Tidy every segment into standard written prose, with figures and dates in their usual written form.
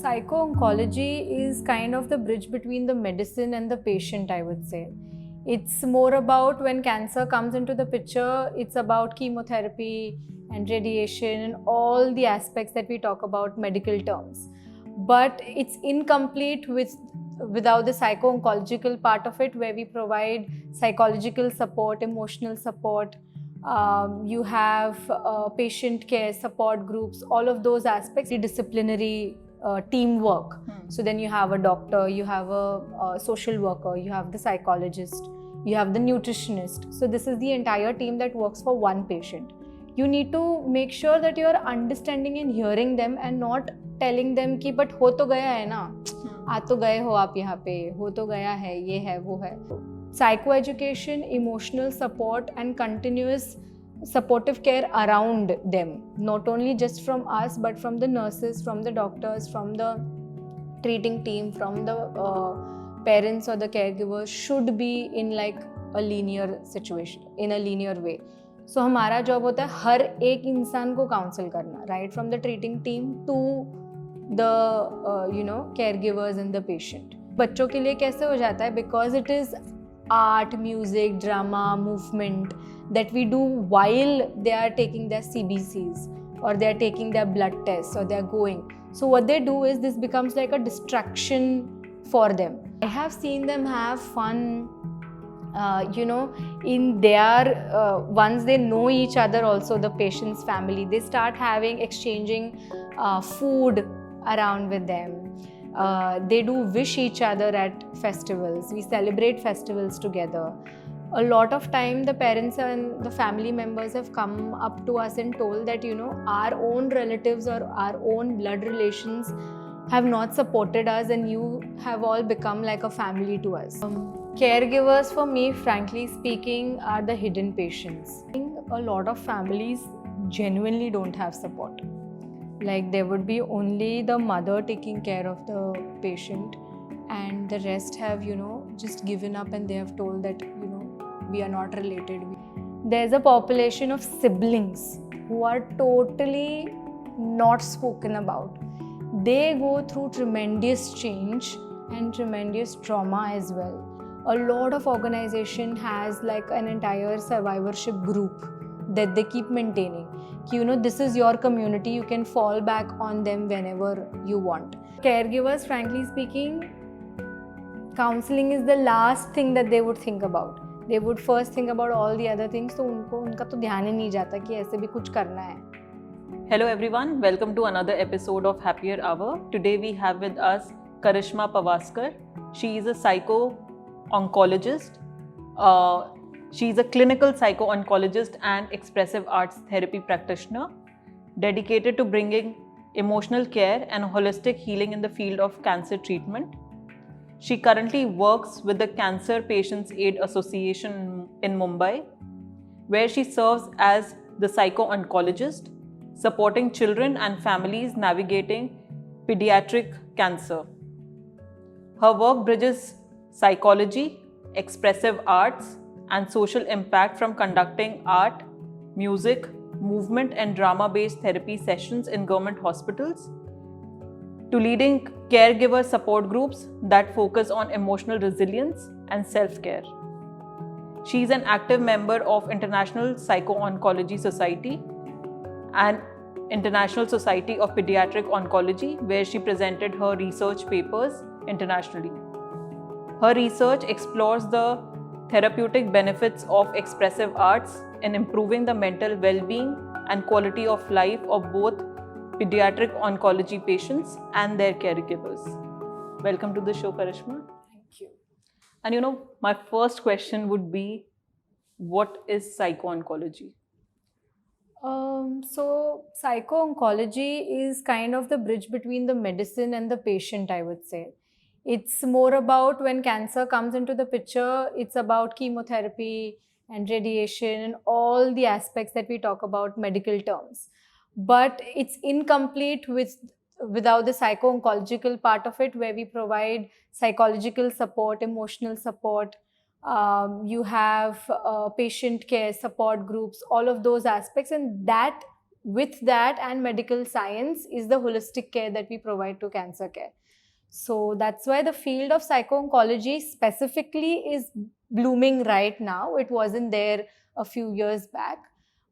Psycho-oncology is kind of the bridge between the medicine and the patient, I would say. It's more about when cancer comes into the picture, it's about chemotherapy and radiation and all the aspects that we talk about medical terms. But it's incomplete without the psycho-oncological part of it, where we provide psychological support, emotional support. You have patient care, support groups, all of those aspects, disciplinary teamwork. So then you have a doctor, you have a social worker, you have the psychologist, you have the nutritionist. So this is the entire team that works for one patient. You need to make sure that you are understanding and hearing them and not telling them कि but हो तो गया है ना, आ तो गए हो आप यहाँ पे, हो तो गया है, ये है, वो है. Psychoeducation, emotional support and continuous supportive care around them, not only just from us but from the nurses, from the doctors, from the treating team, from the parents or the caregivers, should be in like a linear situation, in a linear way. So हमारा job होता है हर एक इंसान को counsel करना, right from the treating team to the caregivers and the patient. बच्चों के लिए कैसे हो जाता है, because it is art, music, drama, movement that we do while they are taking their CBCs or they are taking their blood tests or they are going. So what they do is this becomes like a distraction for them. I have seen them have fun, in their, once they know each other also, the patient's family, they start exchanging food around with them. They do wish each other at festivals. We celebrate festivals together. A lot of time the parents and the family members have come up to us and told that, our own relatives or our own blood relations have not supported us and you have all become like a family to us. Caregivers for me, frankly speaking, are the hidden patients. A lot of families genuinely don't have support. Like there would be only the mother taking care of the patient and the rest have, just given up and they have told that, we are not related. There's a population of siblings who are totally not spoken about. They go through tremendous change and tremendous trauma as well. A lot of organization has like an entire survivorship group that they keep maintaining. This is your community, you can fall back on them whenever you want. Caregivers, frankly speaking, counseling is the last thing that they would think about. They would first think about all the other things, तो उनका तो ध्यान ही नहीं जाता कि ऐसे भी कुछ करना है. Hello everyone, welcome to another episode of Happier Hour. Today we have with us Karishma Pavaskar. She is a psycho-oncologist. She is a clinical psycho-oncologist and expressive arts therapy practitioner dedicated to bringing emotional care and holistic healing in the field of cancer treatment. She currently works with the Cancer Patients Aid Association in Mumbai, where she serves as the psycho-oncologist, supporting children and families navigating pediatric cancer. Her work bridges psychology, expressive arts, and social impact from conducting art, music, movement, and drama-based therapy sessions in government hospitals to leading caregiver support groups that focus on emotional resilience and self-care. She is an active member of International Psycho-Oncology Society and International Society of Pediatric Oncology, where she presented her research papers internationally. Her research explores the therapeutic benefits of expressive arts in improving the mental well-being and quality of life of both pediatric oncology patients and their caregivers. Welcome to the show, Karishma. Thank you. And my first question would be, what is psycho-oncology? So psycho-oncology is kind of the bridge between the medicine and the patient, I would say. It's more about when cancer comes into the picture, it's about chemotherapy and radiation and all the aspects that we talk about medical terms. But it's incomplete without the psycho-oncological part of it, where we provide psychological support, emotional support. You have patient care, support groups, all of those aspects, and that with that and medical science is the holistic care that we provide to cancer care. So that's why the field of psycho-oncology specifically is blooming right now. It wasn't there a few years back.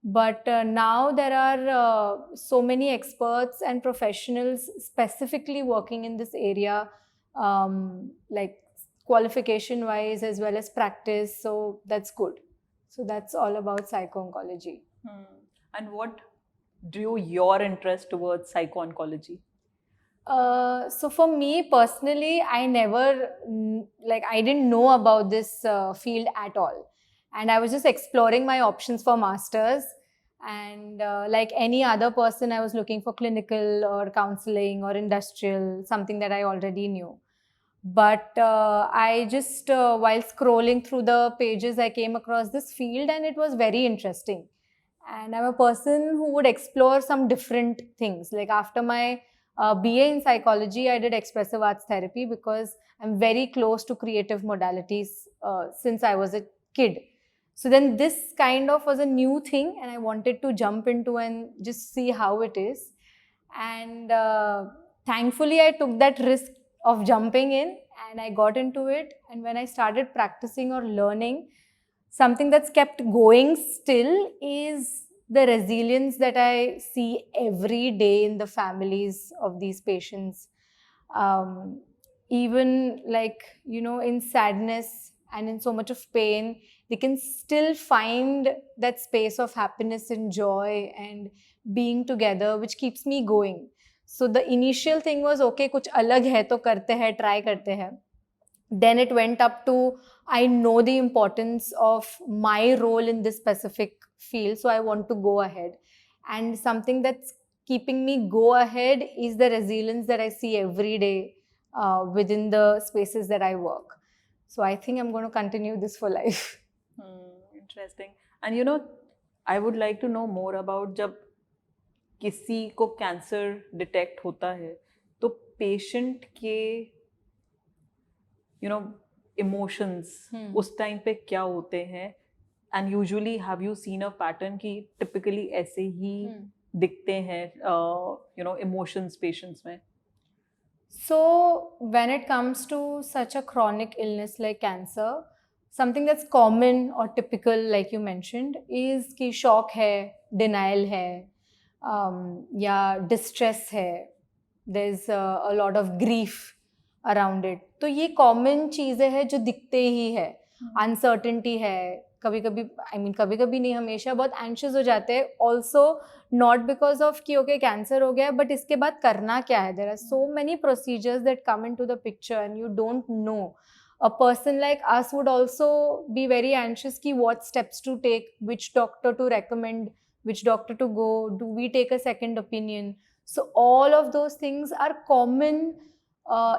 But now there are so many experts and professionals specifically working in this area, like qualification wise as well as practice. So that's good. So that's all about psycho-oncology. And what drew your interest towards psycho-oncology? So for me personally, I never, I didn't know about this field at all. And I was just exploring my options for masters. And like any other person, I was looking for clinical or counseling or industrial, something that I already knew. But I just, while scrolling through the pages, I came across this field and it was very interesting. And I'm a person who would explore some different things. Like after my BA in psychology, I did expressive arts therapy because I'm very close to creative modalities since I was a kid. So then this kind of was a new thing and I wanted to jump into and just see how it is. And thankfully, I took that risk of jumping in and I got into it. And when I started practicing or learning, something that's kept going still is the resilience that I see every day in the families of these patients. Even in sadness and in so much of pain, they can still find that space of happiness and joy and being together, which keeps me going. So the initial thing was, okay, kuch alag hai to karte hai, try karte hai. Then it went up to, I know the importance of my role in this specific field, so I want to go ahead. And something that's keeping me go ahead is the resilience that I see every day within the spaces that I work. So I think I'm going to continue this for life. Interesting. And I would like to know more about जब किसी को cancer detect होता है तो patient के emotions उस time पे क्या होते हैं and usually have you seen a pattern कि टिपिकली ऐसे ही दिखते हैं इमोशंस पेशेंट्स में? So when it comes to such a chronic illness like cancer, something that's common or typical, like you mentioned, is कि shock है, denial है, या distress है, there's a lot of grief around it. तो ये common चीज़ें हैं जो दिखते ही है. Uncertainty है, कभी कभी नहीं, हमेशा बहुत anxious हो जाते हैं. Also not because of कि okay cancer हो गया, but इसके बाद करना क्या है? There are so many procedures that come into the picture and you don't know. A person like us would also be very anxious कि what steps to take, which doctor to recommend, which doctor to go, do we take a second opinion? So all of those things are common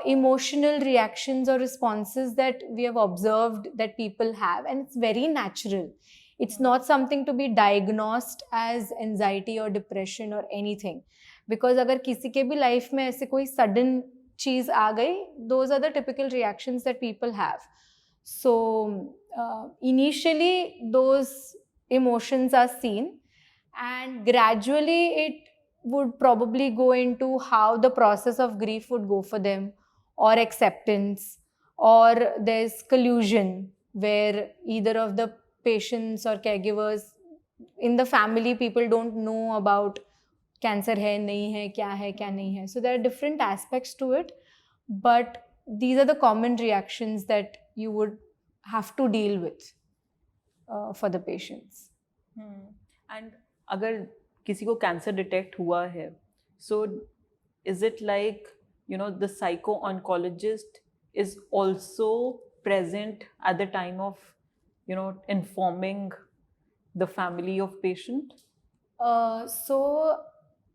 emotional reactions or responses that we have observed that people have, and it's very natural. It's not something to be diagnosed as anxiety or depression or anything, because अगर किसी के भी life में ऐसे कोई sudden चीज आ गई, those are the typical reactions that people have. So initially those emotions are seen, and gradually it would probably go into how the process of grief would go for them, or acceptance, or there's collusion where either of the patients or caregivers in the family, people don't know about cancer hai, nahi hai, kya nahi hai. So there are different aspects to it, but these are the common reactions that you would have to deal with for the patients. And अगर किसी को cancer detect हुआ है, so is it like the psycho-oncologist is also present at the time of informing the family of patient? So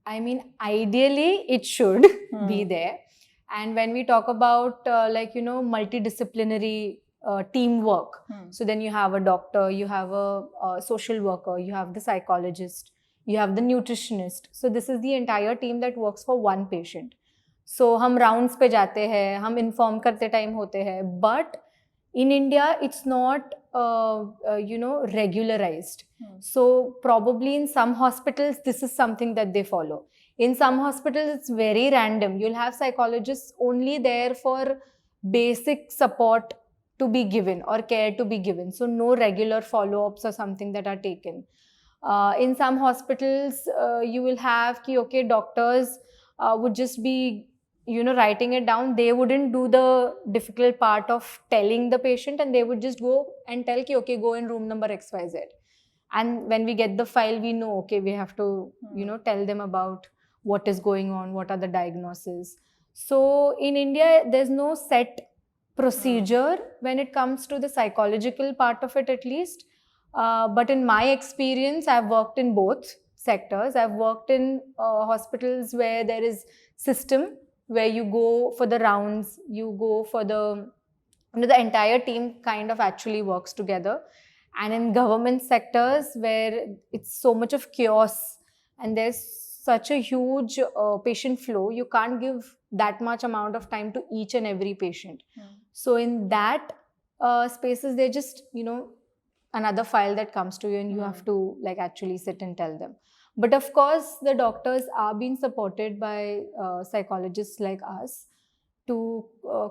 I mean, ideally it should be there. And when we talk about multidisciplinary teamwork, so then you have a doctor, you have a social worker, you have the psychologist, you have the nutritionist. So this is the entire team that works for one patient. So हम rounds पे जाते हैं, हम inform करते time होते हैं, but In India, it's not regularized. So probably in some hospitals, this is something that they follow. In some hospitals, it's very random. You'll have psychologists only there for basic support to be given or care to be given. So no regular follow-ups or something that are taken. In some hospitals, you will have doctors would just be writing it down. They wouldn't do the difficult part of telling the patient, and they would just go and tell go in room number XYZ. And when we get the file, we know we have to tell them about what is going on, what are the diagnoses. So in India, there's no set procedure when it comes to the psychological part of it, at least. But in my experience, I've worked in both sectors. I've worked in hospitals where there is system, where you go for the rounds, you go for the entire team kind of actually works together. And in government sectors where it's so much of chaos and there's such a huge patient flow, you can't give that much amount of time to each and every patient. So in that spaces, they just, another file that comes to you and you have to actually sit and tell them. But of course, the doctors are being supported by psychologists like us to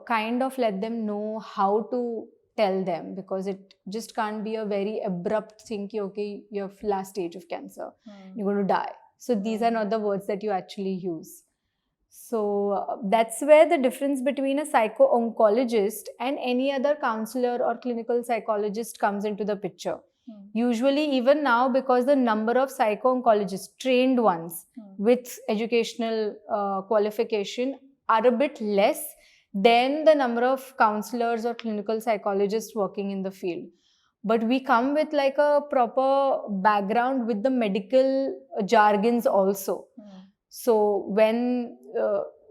kind of let them know how to tell them, because it just can't be a very abrupt thing, you have last stage of cancer, you're going to die. So these are not the words that you actually use. So that's where the difference between a psycho-oncologist and any other counselor or clinical psychologist comes into the picture. Usually, even now, because the number of psycho-oncologists, trained ones with educational qualification, are a bit less than the number of counselors or clinical psychologists working in the field. But we come with a proper background with the medical jargons also. So when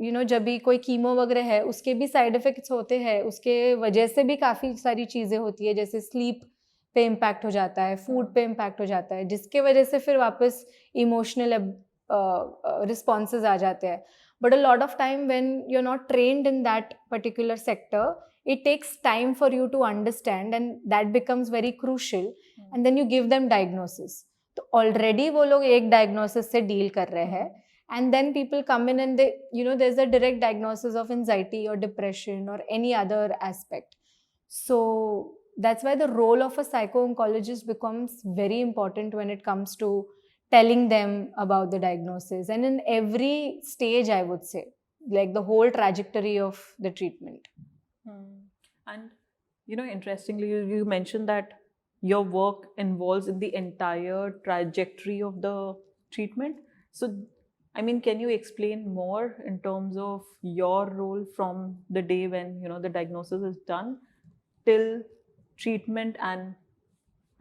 जब भी कोई chemo वगैरह है, उसके भी side effects होते हैं, उसके वजह से भी काफ़ी सारी चीज़ें होती है, जैसे स्लीप पे इम्पैक्ट हो जाता है, फूड पे इम्पैक्ट हो जाता है, जिसके वजह से फिर वापस इमोशनल रिस्पॉन्सेज आ जाते हैं. But a lot of time when you're not trained in that particular sector, it takes time for you to understand, and that becomes very crucial. And then you give them diagnosis. So already वो लोग एक diagnosis से deal कर रहे हैं, and then people come in and they, there's a direct diagnosis of anxiety or depression or any other aspect. So that's why the role of a psycho-oncologist becomes very important when it comes to telling them about the diagnosis, and in every stage, I would say, the whole trajectory of the treatment. And interestingly, you mentioned that your work involves in the entire trajectory of the treatment. So can you explain more in terms of your role from the day when the diagnosis is done till treatment, and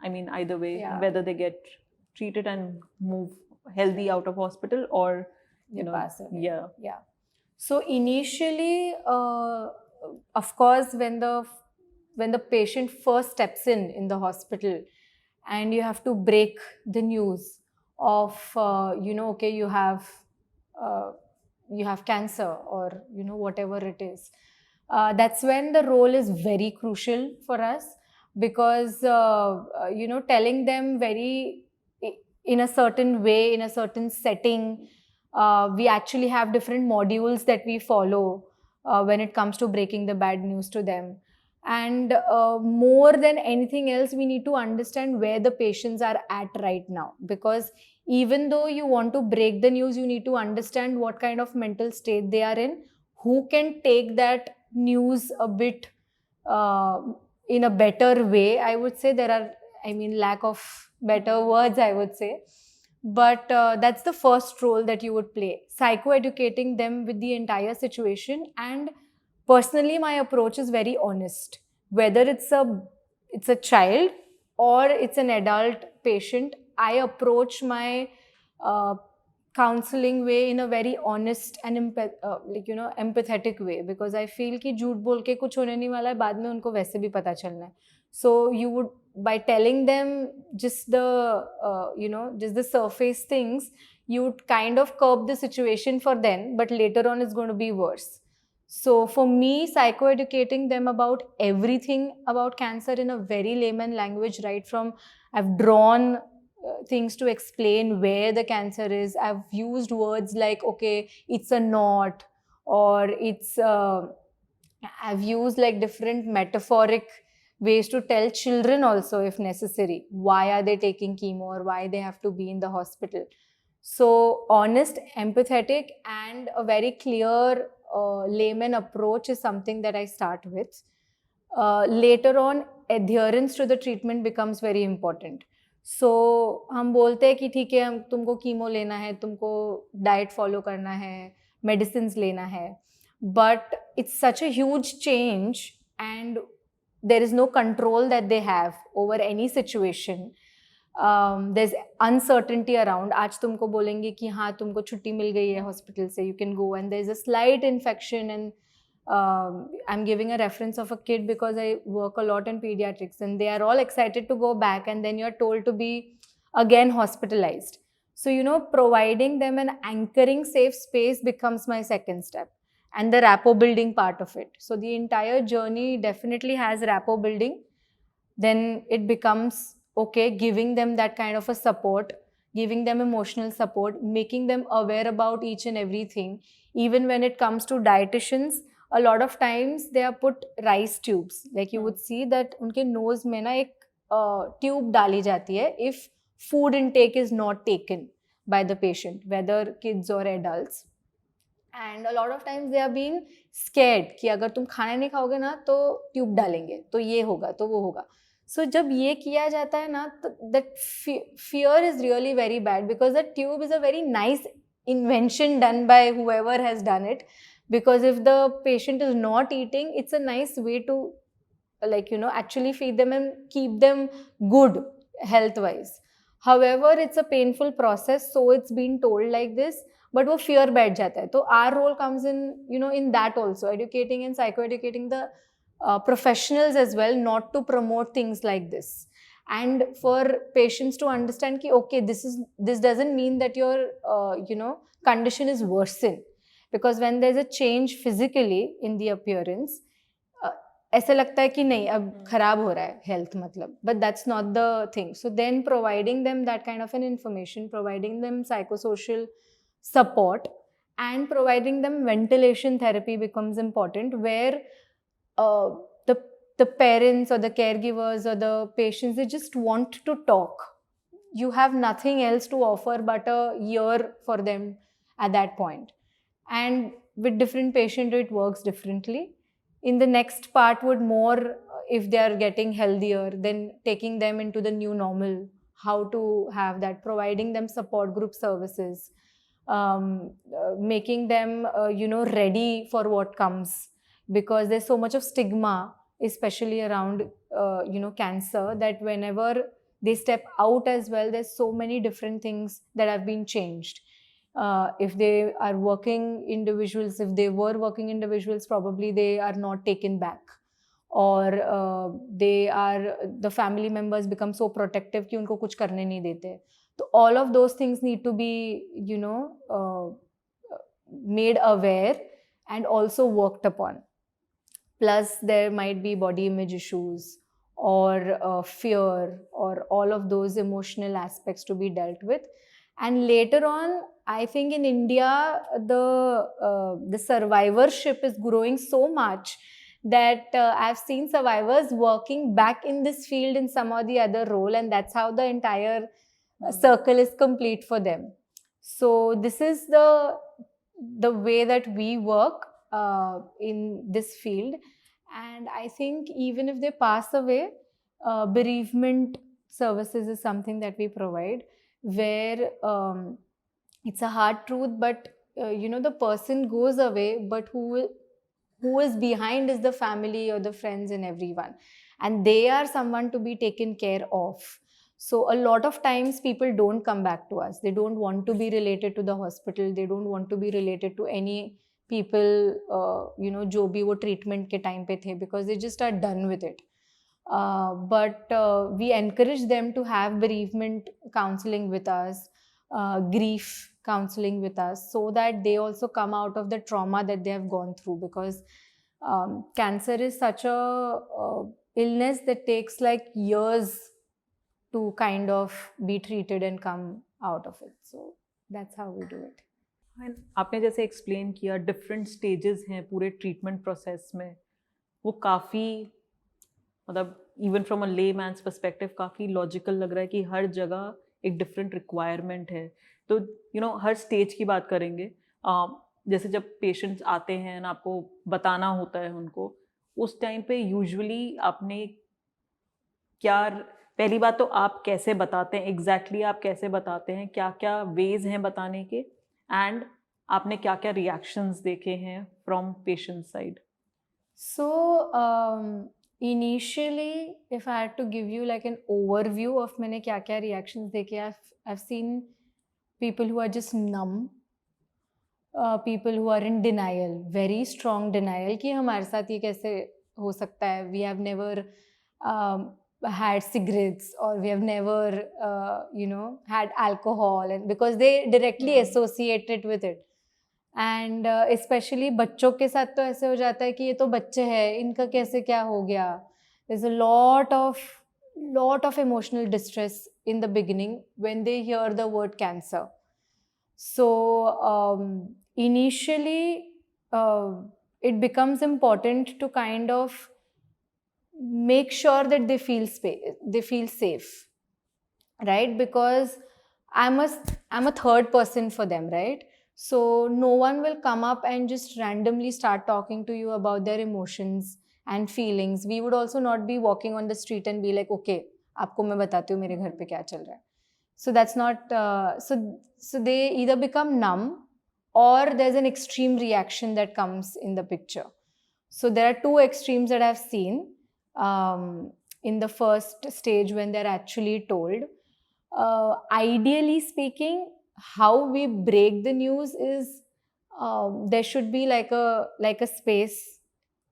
either way, whether they get treated and move healthy out of hospital or pass away. Yeah. So initially, of course, when the patient first steps in the hospital, and you have to break the news of you have cancer or whatever it is, that's when the role is very crucial for us, because telling them in a certain way, in a certain setting, we actually have different modules that we follow when it comes to breaking the bad news to them. And more than anything else, we need to understand where the patients are at right now, because even though you want to break the news, you need to understand what kind of mental state they are in, who can take that news a bit in a better way. I would say there are, lack of better words, I would say. But that's the first role that you would play, psychoeducating them with the entire situation. And personally, my approach is very honest. Whether it's a child or it's an adult patient, I approach my counseling way in a very honest and empathetic way, because I feel कि झूठ बोल के कुछ होने नहीं वाला है, बाद में उनको वैसे भी पता चलना है. So you would, by telling them just the surface things, you would kind of curb the situation for them, but later on it's going to be worse. So for me, psychoeducating them about everything about cancer in a very layman language, right from I've drawn things to explain where the cancer is. I've used words like, okay, it's a knot, or it's, I've used like different metaphoric ways to tell children also, if necessary, why are they taking chemo or why they have to be in the hospital. So honest, empathetic, and a very clear layman approach is something that I start with. Later on, adherence to the treatment becomes very important. So हम बोलते हैं कि ठीक है, हम तुमको chemo लेना है, तुमको डाइट फॉलो करना है, मेडिसिन लेना है, but it's such a huge change and there is no control that they have over any situation. There's uncertainty around. आज तुमको बोलेंगे कि हाँ तुमको छुट्टी मिल गई है हॉस्पिटल से, you can go, and there's a slight infection, and I'm giving a reference of a kid because I work a lot in pediatrics, and they are all excited to go back, and then you're told to be again hospitalized. So, you know, providing them an anchoring safe space becomes my second step, and the rapport building part of it. So the entire journey definitely has rapport building. Then it becomes, okay, giving them that kind of a support, giving them emotional support, making them aware about each and everything. Even when it comes to dietitians, a lot of times they are put rice tubes. Like you would see that उनके nose में ना एक tube डाली जाती है if food intake is not taken by the patient, whether kids or adults. And a lot of times they are being scared कि अगर तुम खाना नहीं खाओगे ना तो ट्यूब डालेंगे, तो ये होगा, तो वो होगा. So जब ये किया जाता है ना, that fear is really very bad, because that tube is a very nice invention done by whoever has done it. Because if the patient is not eating, it's a nice way to, like, you know, actually feed them and keep them good health wise. However, it's a painful process, so it's been told like this, but वो fear बैठ जाता है. तो our role comes in, you know, in that also, educating and psychoeducating the professionals as well, not to promote things like this, and for patients to understand कि okay, this doesn't mean that your you know, condition is worsened, because when there's a change physically in the appearance, ऐसा लगता है कि नहीं अब खराब हो रहा है health मतलब, but that's not the thing. So then providing them that kind of an information, providing them psychosocial support, and providing them ventilation therapy becomes important, where the parents or the caregivers or the patients, they just want to talk. You have nothing else to offer but a ear for them at that point. And with different patients, it works differently. In the next part would more, if they are getting healthier, then taking them into the new normal, how to have that, providing them support group services, making them, you know, ready for what comes. Because there's so much of stigma, especially around, you know, cancer, that whenever they step out as well, there's so many different things that have been changed. If they are working individuals, if they were working individuals, probably they are not taken back, or the family members become so protective कि उनको कुछ करने नहीं देते. So all of those things need to be, you know, made aware and also worked upon. Plus, there might be body image issues, or fear, or all of those emotional aspects to be dealt with. And later on, I think in India, the survivorship is growing so much that I've seen survivors working back in this field in some or the other role, and that's how the entire circle is complete for them. So this is the way that we work in this field. And I think even if they pass away, bereavement services is something that we provide, where it's a hard truth, but you know, the person goes away, but who is behind is the family or the friends and everyone, and they are someone to be taken care of. So a lot of times people don't come back to us. They don't want to be related to the hospital. They don't want to be related to any people, you know, जो भी वो treatment के time पे थे, because they just are done with it. But we encourage them to have bereavement counseling with us, grief counseling with us, so that they also come out of the trauma that they have gone through, because cancer is such a illness that takes like years to kind of be treated and come out of it. So that's how we do it. आपने जैसे explain किया different stages हैं पूरे treatment process में, वो काफ़ी मतलब even from a ले मैन्स पर्सपेक्टिव काफ़ी लॉजिकल लग रहा है कि हर जगह एक डिफरेंट रिक्वायरमेंट है. तो हर स्टेज की बात करेंगे. जैसे जब पेशेंट्स आते हैं ना, आपको बताना होता है उनको, उस टाइम पे यूजुअली आपने क्या, पहली बात तो आप कैसे बताते हैं, एग्जैक्टली आप कैसे बताते हैं, क्या क्या वेज हैं बताने के, एंड आपने क्या क्या रिएक्शंस देखे हैं from patient side? So initially, if I had to give you like an overview of मैंने क्या क्या reactions देखे, I've seen people who are just numb, people who are in denial, very strong denial कि हमारे साथ ये कैसे हो सकता है. We have never had cigarettes, or we have never had alcohol, and because they directly associate it with it. And specially बच्चों के साथ तो ऐसे हो जाता है कि ये तो बच्चे हैं, इनका कैसे क्या हो गया. there's a lot of emotional distress in the beginning when they hear the word cancer. So initially it becomes important to kind of make sure that they feel safe, right? Because I'm a third person for them, right? So no one will come up and just randomly start talking to you about their emotions and feelings. We would also not be walking on the street and be like, okay, आपको मैं बताती हूँ मेरे घर पे क्या चल रहा है. So that's not, so they either become numb, or there's an extreme reaction that comes in the picture. So there are two extremes that I've seen in the first stage when they're actually told. Ideally speaking, how we break the news is there should be like a space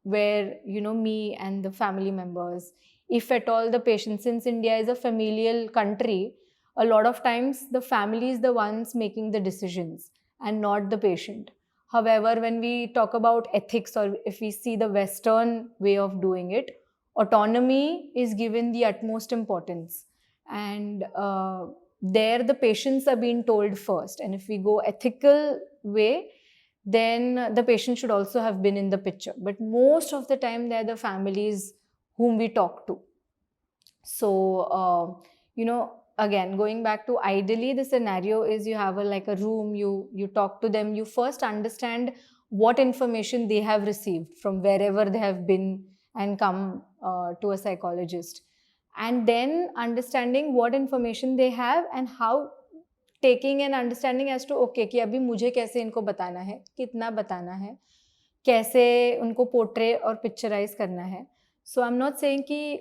where me and the family members, if at all the patient, since India is a familial country, a lot of times the family is the ones making the decisions and not the patient. However, when we talk about ethics, or if we see the Western way of doing it, autonomy is given the utmost importance, and there the patients are being told first. And if we go ethical way, then the patient should also have been in the picture. But most of the time they're the families whom we talk to. So again, going back to ideally the scenario is you have a room, you talk to them, you first understand what information they have received from wherever they have been and come to a psychologist. And then understanding what information they have and how, taking an understanding as to okay कि अभी मुझे कैसे इनको बताना है, कितना बताना है, कैसे उनको पोर्ट्रे और पिक्चराइज करना है. So I'm not saying कि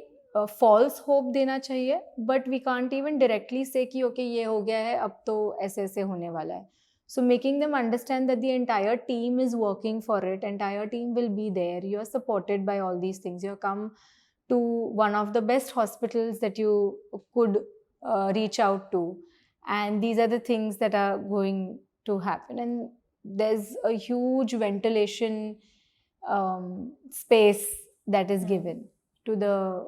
false hope देना चाहिए, but we can't even directly say कि okay ये हो गया है, अब तो ऐसे ऐसे होने वाला है. So making them understand that the entire team is working for it, entire team will be there, you are supported by all these things, you have come to one of the best hospitals that you could reach out to, and these are the things that are going to happen. And there's a huge ventilation space that is given to the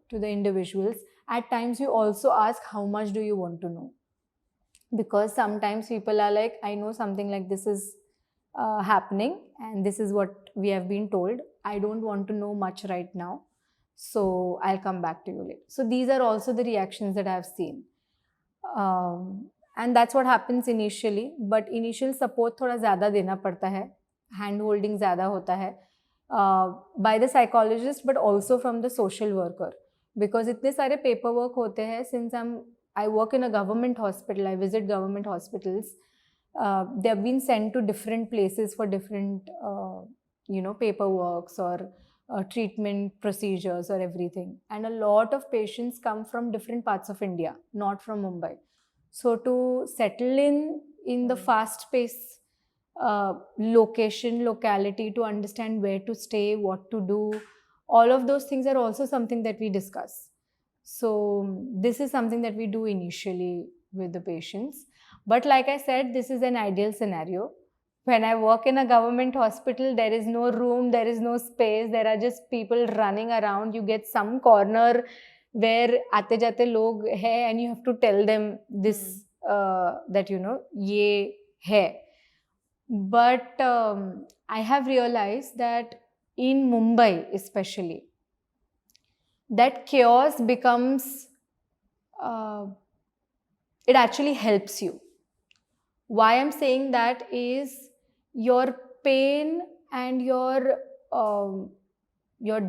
to the individuals. At times you also ask, how much do you want to know? Because sometimes people are like, I know something like this is happening and this is what we have been told, I don't want to know much right now, so I'll come back to you later. So these are also the reactions that I've seen, and that's what happens initially. But initial support थोड़ा ज़्यादा देना पड़ता है, hand holding ज़्यादा होता है by the psychologist, but also from the social worker, because इतने सारे paperwork होते हैं. Since I work in a government hospital, I visit government hospitals, they have been sent to different places for different paperworks or treatment procedures or everything, and a lot of patients come from different parts of India, not from Mumbai. So to settle in the fast pace locality, to understand where to stay, what to do, all of those things are also something that we discuss. So this is something that we do initially with the patients. But like I said, this is an ideal scenario. When I work in a government hospital, there is no room, there is no space, there are just people running around. You get some corner where aate jate log hai and you have to tell them this, that ye hai. But I have realized that in Mumbai especially, that chaos becomes, it actually helps you. Why I'm saying that is, your pain and your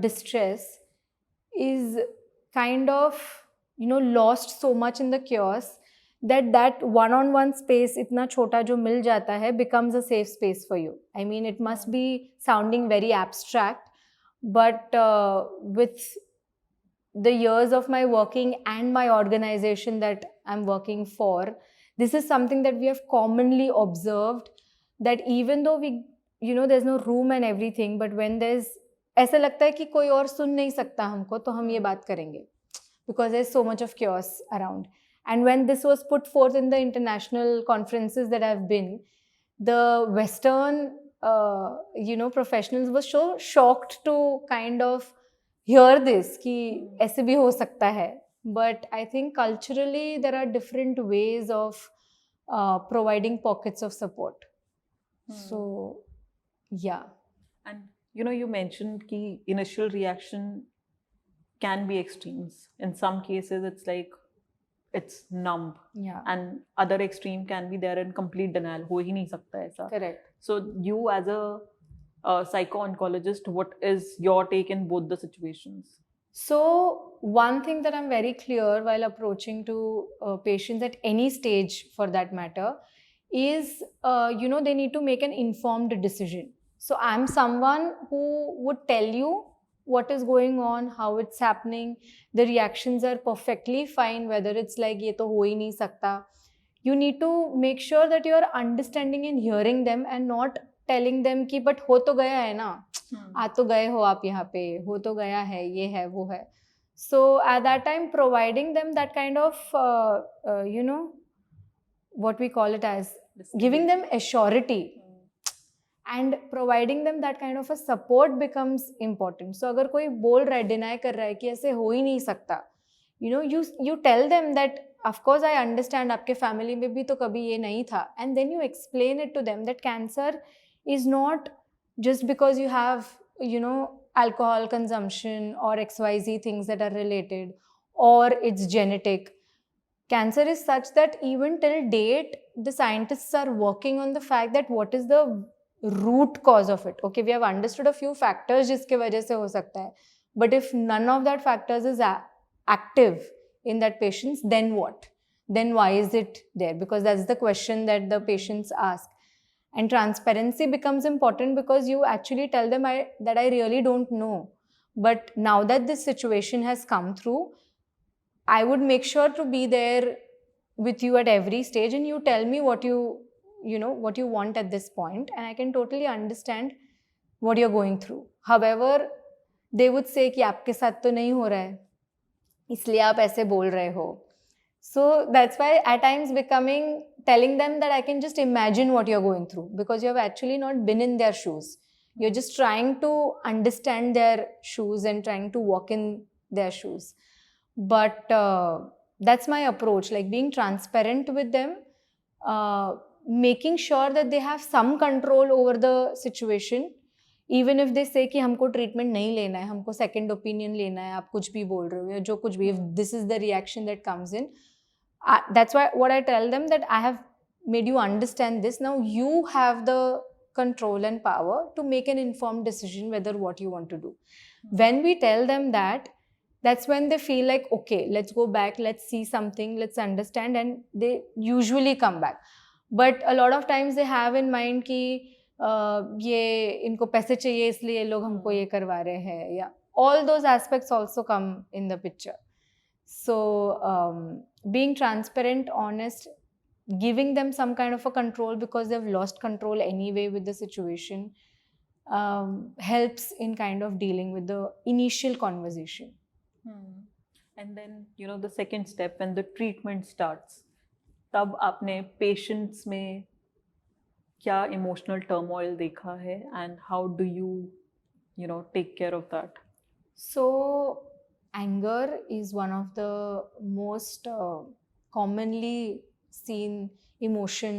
distress is kind of lost so much in the chaos that one-on-one space itna chota jo mil jata hai becomes a safe space for you. I mean, it must be sounding very abstract, but with the years of my working and my organization that I'm working for, this is something that we have commonly observed, that even though we, there's no room and everything, but when there's, ऐसा लगता है कि कोई और सुन नहीं सकता हमको, तो हम ये बात करेंगे, because there's so much of chaos around. And when this was put forth in the international conferences that I've been, the Western, professionals were so shocked to kind of hear this कि ऐसे भी हो सकता है. But I think culturally there are different ways of providing pockets of support. So yeah. And you mentioned ki initial reaction can be extremes. In some cases it's like it's numb, Yeah. and other extreme can be there in complete denial. हो ही नहीं सकता ऐसा. Correct. So you as a psycho-oncologist, what is your take in both the situations? So one thing that I'm very clear while approaching to patients at any stage for that matter is, they need to make an informed decision. So I'm someone who would tell you what is going on, how it's happening. The reactions are perfectly fine, whether it's like ye to ho hi nahi sakta. You need to make sure that you are understanding and hearing them and not telling them कि but हो तो गया है ना, आ तो गए हो आप यहाँ पे, हो तो गया है, ये है वो है. So at that time providing them that kind of what we call it as giving them assurity and providing them that kind of a support becomes important. So अगर कोई बोल रहा है, deny कर रहा है कि ऐसे हो ही नहीं सकता, you tell them that of course I understand आपके family में भी तो कभी ये नहीं था, and then you explain it to them that cancer is not just because you have alcohol consumption or XYZ things that are related, or it's genetic. Cancer is such that even till date the scientists are working on the fact that what is the root cause of it. Okay, we have understood a few factors जिसके वजह से हो सकता है, but if none of that factors is active in that patients, then what? Then why is it there? Because that's the question that the patients ask. And transparency becomes important because you actually tell them that I really don't know. But now that this situation has come through, I would make sure to be there with you at every stage, and you tell me what you want at this point, and I can totally understand what you're going through. However, they would say कि आपके साथ तो नहीं हो रहा है, इसलिए आप ऐसे बोल रहे हो. So that's why at times telling them that I can just imagine what you're going through, because you have actually not been in their shoes. You're just trying to understand their shoes and trying to walk in their shoes. But that's my approach, like being transparent with them, making sure that they have some control over the situation. Even if they say कि हमको treatment नहीं लेना है, हमको second opinion लेना है, आप कुछ भी बोल रहे हो या जो कुछ भी, if this is the reaction that comes in, that's why what I tell them that I have made you understand this. Now you have the control and power to make an informed decision whether what you want to do. When we tell them that, that's when they feel like, okay, let's go back, let's see something, let's understand, and they usually come back. But a lot of times they have in mind कि ये इनको पैसे चाहिए इसलिए ये लोग हमको ये करवा रहे हैं, या all those aspects also come in the picture. So being transparent, honest, giving them some kind of a control because they've lost control anyway with the situation, helps in kind of dealing with the initial conversation. And then the second step, when the treatment starts, तब आपने patients में क्या emotional turmoil देखा है and how do you know take care of that? So, anger is one of the most commonly seen emotion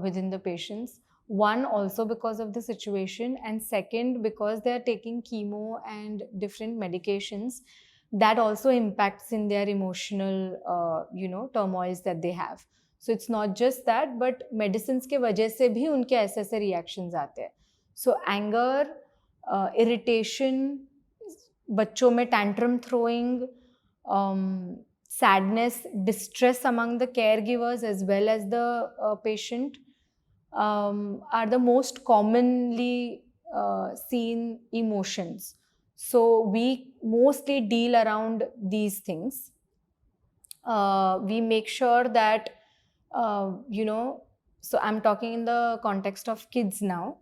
within the patients. One, also because of the situation, and second, because they are taking chemo and different medications, that also impacts in their emotional, turmoils that they have. So it's not just that, but medicines के वजह से भी उनके ऐसे reactions आते हैं. So anger, irritation, बच्चों में tantrum throwing, sadness, distress among the caregivers as well as the patient are the most commonly seen emotions. So we mostly deal around these things. We make sure that, so I'm talking in the context of kids now.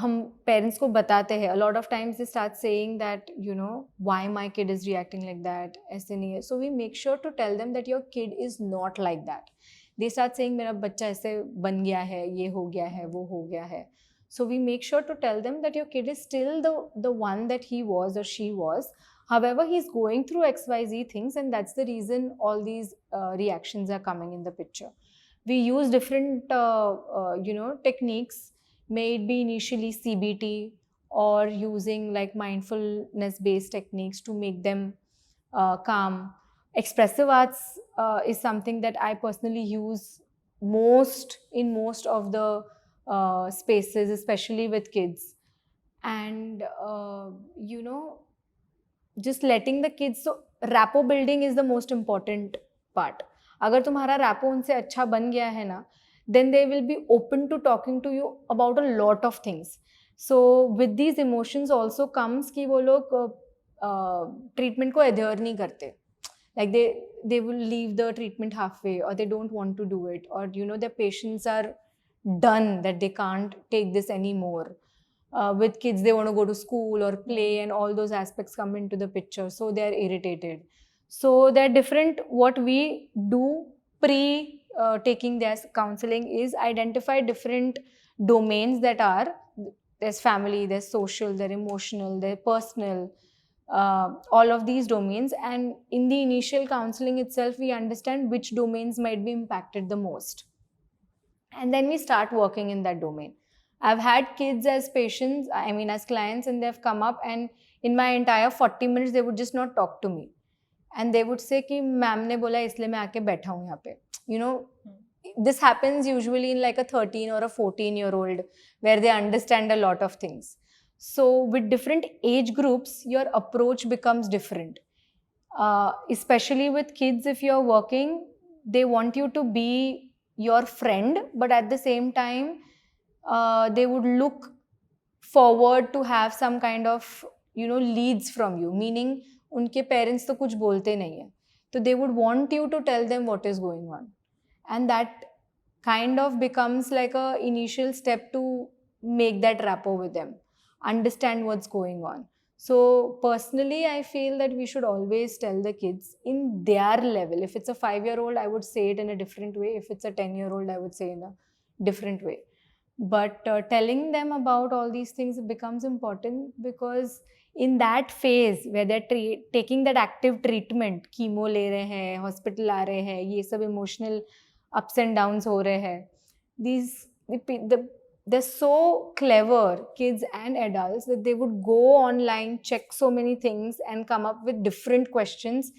हम parents को बताते हैं, a lot of times they start saying that, why my kid is reacting like that, ऐसे नहीं है. So we make sure to tell them that your kid is not like that. They start saying मेरा बच्चा ऐसे बन गया है, ये हो गया है, वो हो गया है. So we make sure to tell them that your kid is still the one that he was or she was. However, he's going through XYZ things, and that's the reason all these reactions are coming in the picture. We use different, techniques. May it be initially CBT or using like mindfulness based techniques to make them calm. Expressive arts is something that I personally use in most of the spaces, especially with kids. And just letting the kids, so rapport building is the most important part. अगर तुम्हारा rapport उनसे अच्छा बन गया है ना, then they will be open to talking to you about a lot of things. So with these emotions also comes कि वो लोग treatment को adhere नहीं करते. Like they will leave the treatment halfway, or they don't want to do it, or their patients are done that they can't take this anymore. With kids, they want to go to school or play, and all those aspects come into the picture, so they are irritated. So they're different. What we do pre taking their counseling is identify different domains that are, there's family, there's social, there's emotional, there's personal, all of these domains. And in the initial counseling itself, we understand which domains might be impacted the most, and then we start working in that domain. I've had kids as patients, as clients, and they've come up, and in my entire 40 minutes they would just not talk to me, and they would say कि ma'am ने बोला इसलिए मैं आके बैठा हूँ यहाँ पे. This happens usually in like a 13 or a 14-year-old where they understand a lot of things. So with different age groups, your approach becomes different. Especially with kids, if you're working, they want you to be your friend, but at the same time, they would look forward to have some kind of, leads from you, meaning उनके parents तो कुछ बोलते नहीं है, so they would want you to tell them what is going on, and that kind of becomes like a initial step to make that rapport with them, understand what's going on. So personally, I feel that we should always tell the kids in their level. If it's a 5-year-old, I would say it in a different way. If it's a 10-year-old, I would say in a different way. But telling them about all these things becomes important, because in that phase where they're taking that active treatment, chemo ले रहे हैं, hospital आ रहे हैं, ये सब emotional ups and downs हो रहे हैं, they're so clever, kids and adults, that they would go online, check so many things, and come up with different questions,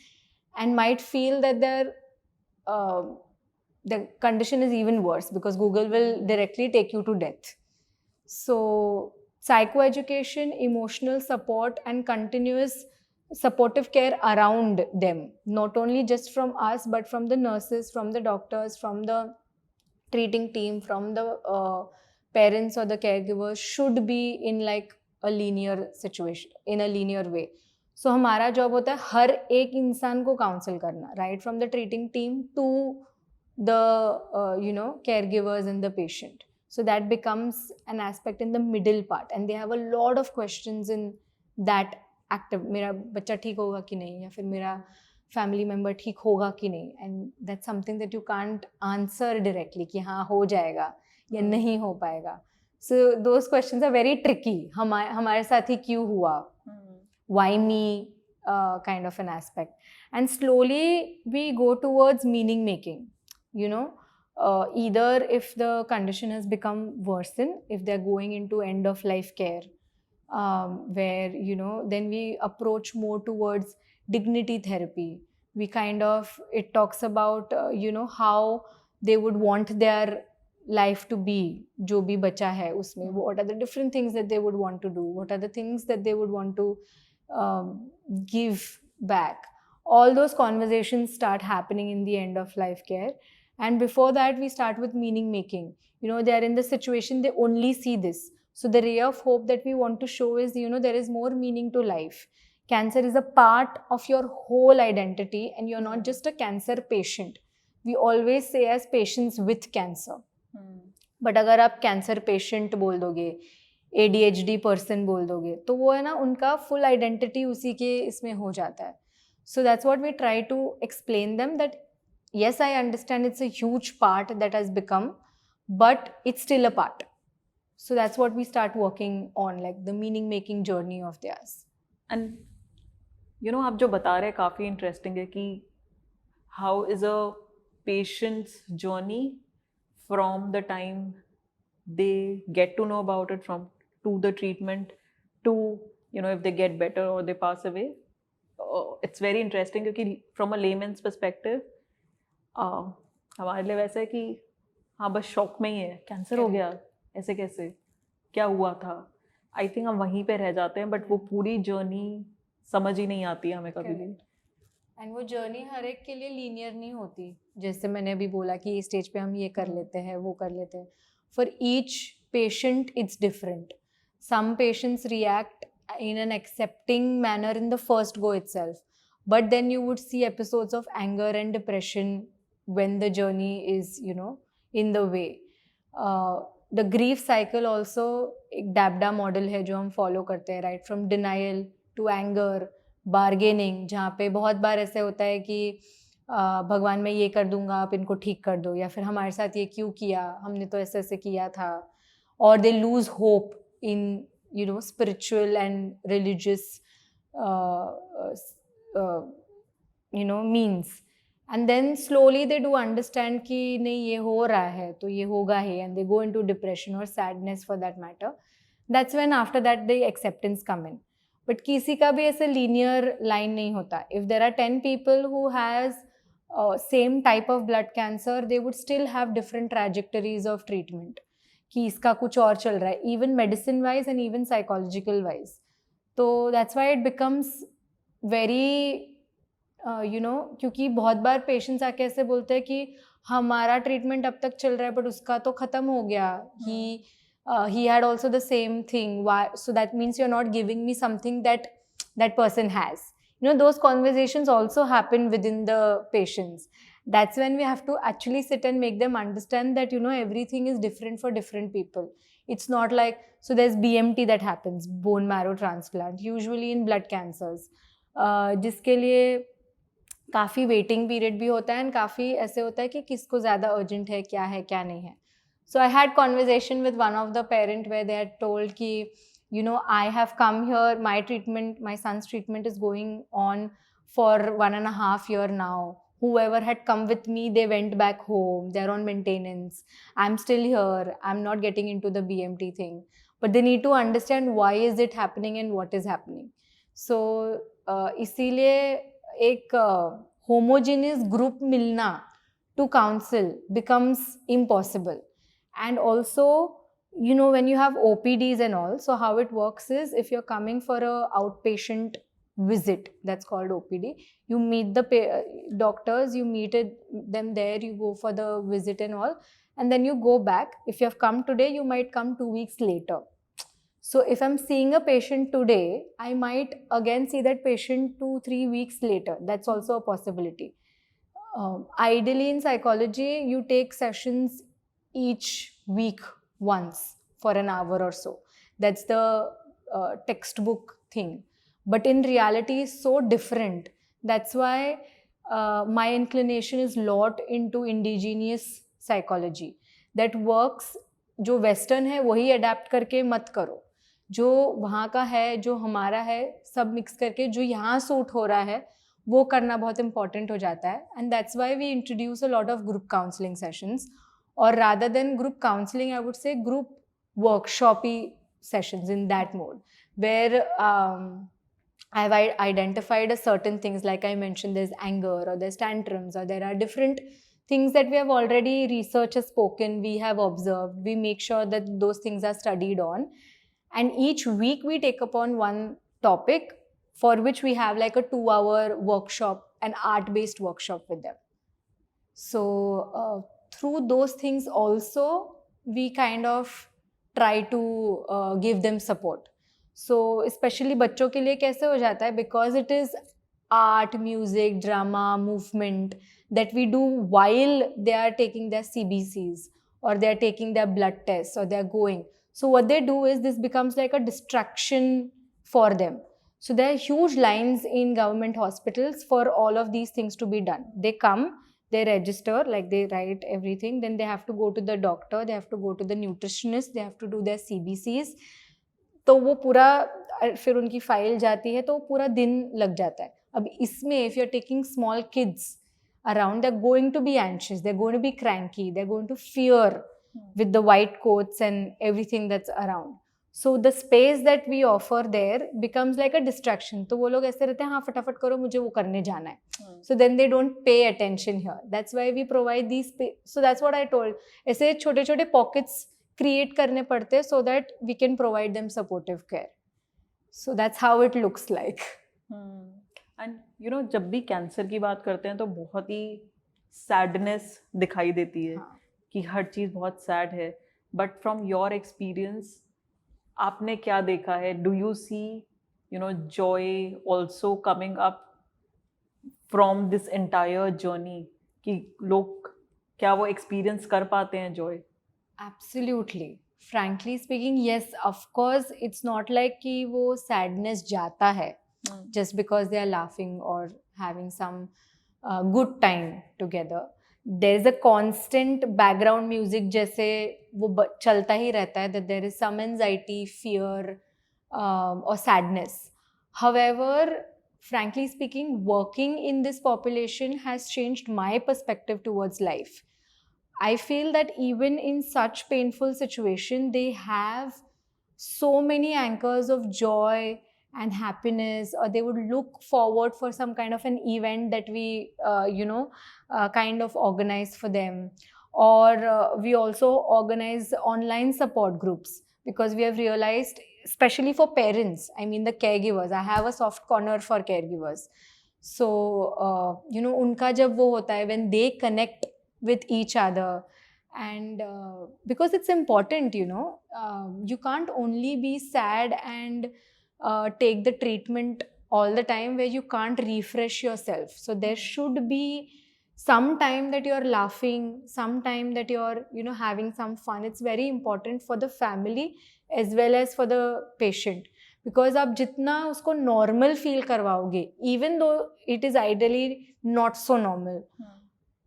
and might feel that the condition is even worse because Google will directly take you to death. So psychoeducation, emotional support, and continuous supportive care around them, not only just from us, but from the nurses, from the doctors, from the treating team, from the parents or the caregivers, should be in like a linear situation, in a linear way. So हमारा job होता है हर एक इंसान को counsel करना, right from the treating team to the caregivers and the patient. So that becomes an aspect in the middle part, and they have a lot of questions in that active. मेरा बच्चा ठीक होगा कि नहीं, या फिर मेरा फैमिली मेम्बर ठीक होगा कि नहीं, and that's something that you can't answer directly कि हाँ हो जाएगा या नहीं हो पाएगा. So those questions are very tricky. हमारे साथ ही क्यों हुआ, why me, kind of an aspect. And slowly we go towards meaning making, you know. Either if the condition has become worsened, if they're going into end of life care, where, you know, then we approach more towards dignity therapy. We kind of, it talks about, you know, how they would want their life to be, जो भी बचा है उसमें, what are the different things that they would want to do, what are the things that they would want to give back. All those conversations start happening in the end of life care. And before that, we start with meaning making. You know, they are in the situation, they only see this. So the ray of hope that we want to show is, you know, there is more meaning to life. Cancer is a part of your whole identity, and you're not just a cancer patient. We always say as patients with cancer. But अगर आप cancer patient बोल दोगे, ADHD person बोल दोगे, तो वो है ना, उनका फुल आइडेंटिटी उसी के इसमें हो जाता है. So that's what we try to explain them, that yes, I understand it's a huge part that has become, but it's still a part. So that's what we start working on, like the meaning making journey of theirs. And you know, आप जो बता रहे हैं काफ़ी interesting है कि how is a patient's journey from the time they get to know about it, from to the treatment, to, you know, if they get better or they pass away. It's very interesting क्योंकि from a layman's perspective, हमारे लिए वैसा है कि हाँ बस shock में ही है, कैंसर हो गया, ऐसे कैसे, क्या हुआ था. आई थिंक हम वहीं पे रह जाते हैं, बट वो पूरी जर्नी समझ ही नहीं आती है हमें कभी भी. एंड वो जर्नी हर एक के लिए लीनियर नहीं होती. जैसे मैंने अभी बोला कि इस स्टेज पे हम ये कर लेते हैं, वो कर लेते हैं. For each patient it's different. Some patients react in an accepting manner in the first go itself, but then you would see episodes of anger and depression when the journey is, you know, in the way. The grief cycle also एक डैबडा model है जो हम follow करते हैं, right, from denial to anger, bargaining, जहाँ पे बहुत बार ऐसे होता है कि भगवान मैं ये कर दूंगा, आप इनको ठीक कर दो, या फिर हमारे साथ ये क्यों किया, हमने तो ऐसे ऐसे किया था. और they lose hope in, you know, spiritual and religious you know, means. And then slowly they do understand कि नहीं ये हो रहा है तो ये होगा ही, and they go into depression or sadness for that matter. That's when after that the acceptance come in. But किसी का भी ऐसे linear line नहीं होता. If there are 10 people who has same type of blood cancer, they would still have different trajectories of treatment. कि इसका कुछ और चल रहा है, even medicine wise and even psychological wise. तो that's why it becomes very, you know, क्योंकि बहुत बार पेशेंट्स आके ऐसे बोलते हैं कि हमारा ट्रीटमेंट अब तक चल रहा है बट उसका तो ख़त्म हो गया, he had also the same thing, why, so that means you're not giving me something that that person has. You know, those conversations also happen within the patients. That's when we have to actually sit and make them understand that, you know, everything is different for different people. It's not like, so there's BMT that happens, bone marrow transplant, usually in blood cancers, जिसके लिए काफ़ी waiting period भी होता है and काफ़ी ऐसे होता है कि किसको ज़्यादा अर्जेंट है, क्या है क्या नहीं है. So I had conversation with one of the parent where they had told ki, you know, I have come here, my treatment, my son's treatment is going on for 1.5 years now. Whoever had come with me, they went back home, they're on maintenance. I'm still here, I'm not getting into the BMT thing. But they need to understand why is it happening and what is happening. So इसीलिए एक homogeneous group मिलना to counsel becomes impossible. And also, you know, when you have OPDs and all, so how it works is, if you're coming for a outpatient visit, that's called OPD, you meet the doctors, you meet them there, you go for the visit and all, and then you go back. If you have come today, you might come 2 weeks later. So if I'm seeing a patient today, I might again see that patient 2-3 weeks later. That's also a possibility. Ideally in psychology, you take sessions each week once for an hour or so. That's the textbook thing. But in reality, it's so different. That's why my inclination is lot into indigenous psychology that works. जो western है वही adapt करके मत करो, जो वहाँ का है, जो हमारा है, सब मिक्स करके जो यहाँ सूट हो रहा है वो करना बहुत इंपॉर्टेंट हो जाता है. And that's why we introduce a lot of group counselling sessions, और rather than group counselling I would say group workshopy sessions in that mode, where I've identified a certain things, like I mentioned, there's anger or there's tantrums, or there are different things that we have already research has spoken, we have observed, we make sure that those things are studied on, and each week we take upon one topic for which we have like a 2-hour workshop, an art-based workshop with them. So through those things also we kind of try to give them support. So especially बच्चों के लिए कैसे हो जाता है, because it is art, music, drama, movement that we do while they are taking their CBCs or they are taking their blood tests or they are going. So what they do is this becomes like a distraction for them. So there are huge lines in government hospitals for all of these things to be done. They come, they register, like they write everything, then they have to go to the doctor, they have to go to the nutritionist, they have to do their CBCs. तो वो पूरा फिर उनकी file जाती है तो वो पूरा दिन लग जाता है. अब इसमें if you're taking small kids around, they're going to be anxious, they're going to be cranky, they're going to fear with the white coats and everything that's around. So the space that we offer there becomes like a distraction. तो वो लोग ऐसे रहते हैं, हाँ फटाफट करो मुझे वो करने जाना है. So then they don't pay attention here. That's why we provide these so that's what I told. ऐसे छोटे छोटे pockets create करने पड़ते हैं so that we can provide them supportive care. So that's how it looks like. And you know, जब भी cancer की बात करते हैं तो बहुत ही सैडनेस दिखाई देती है कि हर चीज़ बहुत सैड है. बट फ्रॉम योर एक्सपीरियंस आपने क्या देखा है? Do you see joy also coming up from this entire journey, कि लोग क्या वो एक्सपीरियंस कर पाते हैं joy? Absolutely. Frankly speaking, yes, of course, it's not like कि वो sadness जाता है just because they are laughing or having some good time together. There is a constant background music जैसे वो चलता ही रहता है, that there is some anxiety, fear or sadness. However, frankly speaking, working in this population has changed my perspective towards life. I feel that even in such painful situation, they have so many anchors of joy and happiness, or they would look forward for some kind of an event that we, kind of organize for them. Or we also organize online support groups, because we have realized, especially for parents, I mean the caregivers, I have a soft corner for caregivers. So, उनका जब वो होता है, when they connect with each other, and because it's important, you can't only be sad and take the treatment all the time where you can't refresh yourself. So there should be some time that you're laughing, some time that you're having some fun. It's very important for the family as well as for the patient, because आप जितना उसको normal feel करवाओगे, even though it is ideally not so normal,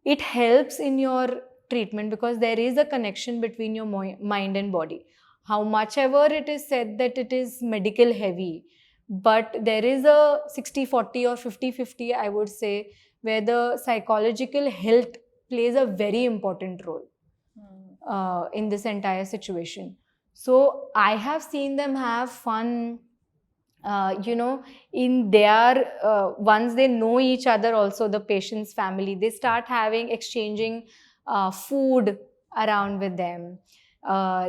it helps in your treatment, because there is a connection between your mind and body. How much ever it is said that it is medical heavy, but there is a 60-40 or 50-50, I would say, where the psychological health plays a very important role in this entire situation. So I have seen them have fun, in their, once they know each other also, the patient's family, they start exchanging food around with them.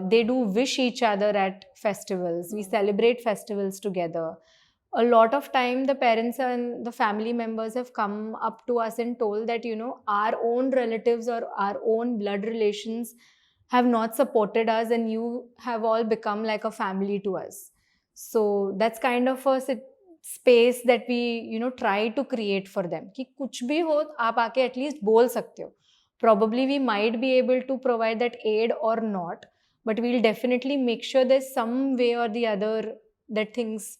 They do wish each other at festivals. We celebrate festivals together. A lot of time the parents and the family members have come up to us and told that, our own relatives or our own blood relations have not supported us, and you have all become like a family to us. So that's kind of a space that we, try to create for them. कि कुछ भी हो, आप आके at least बोल सकते हो. Probably we might be able to provide that aid or not, but we'll definitely make sure there's some way or the other that things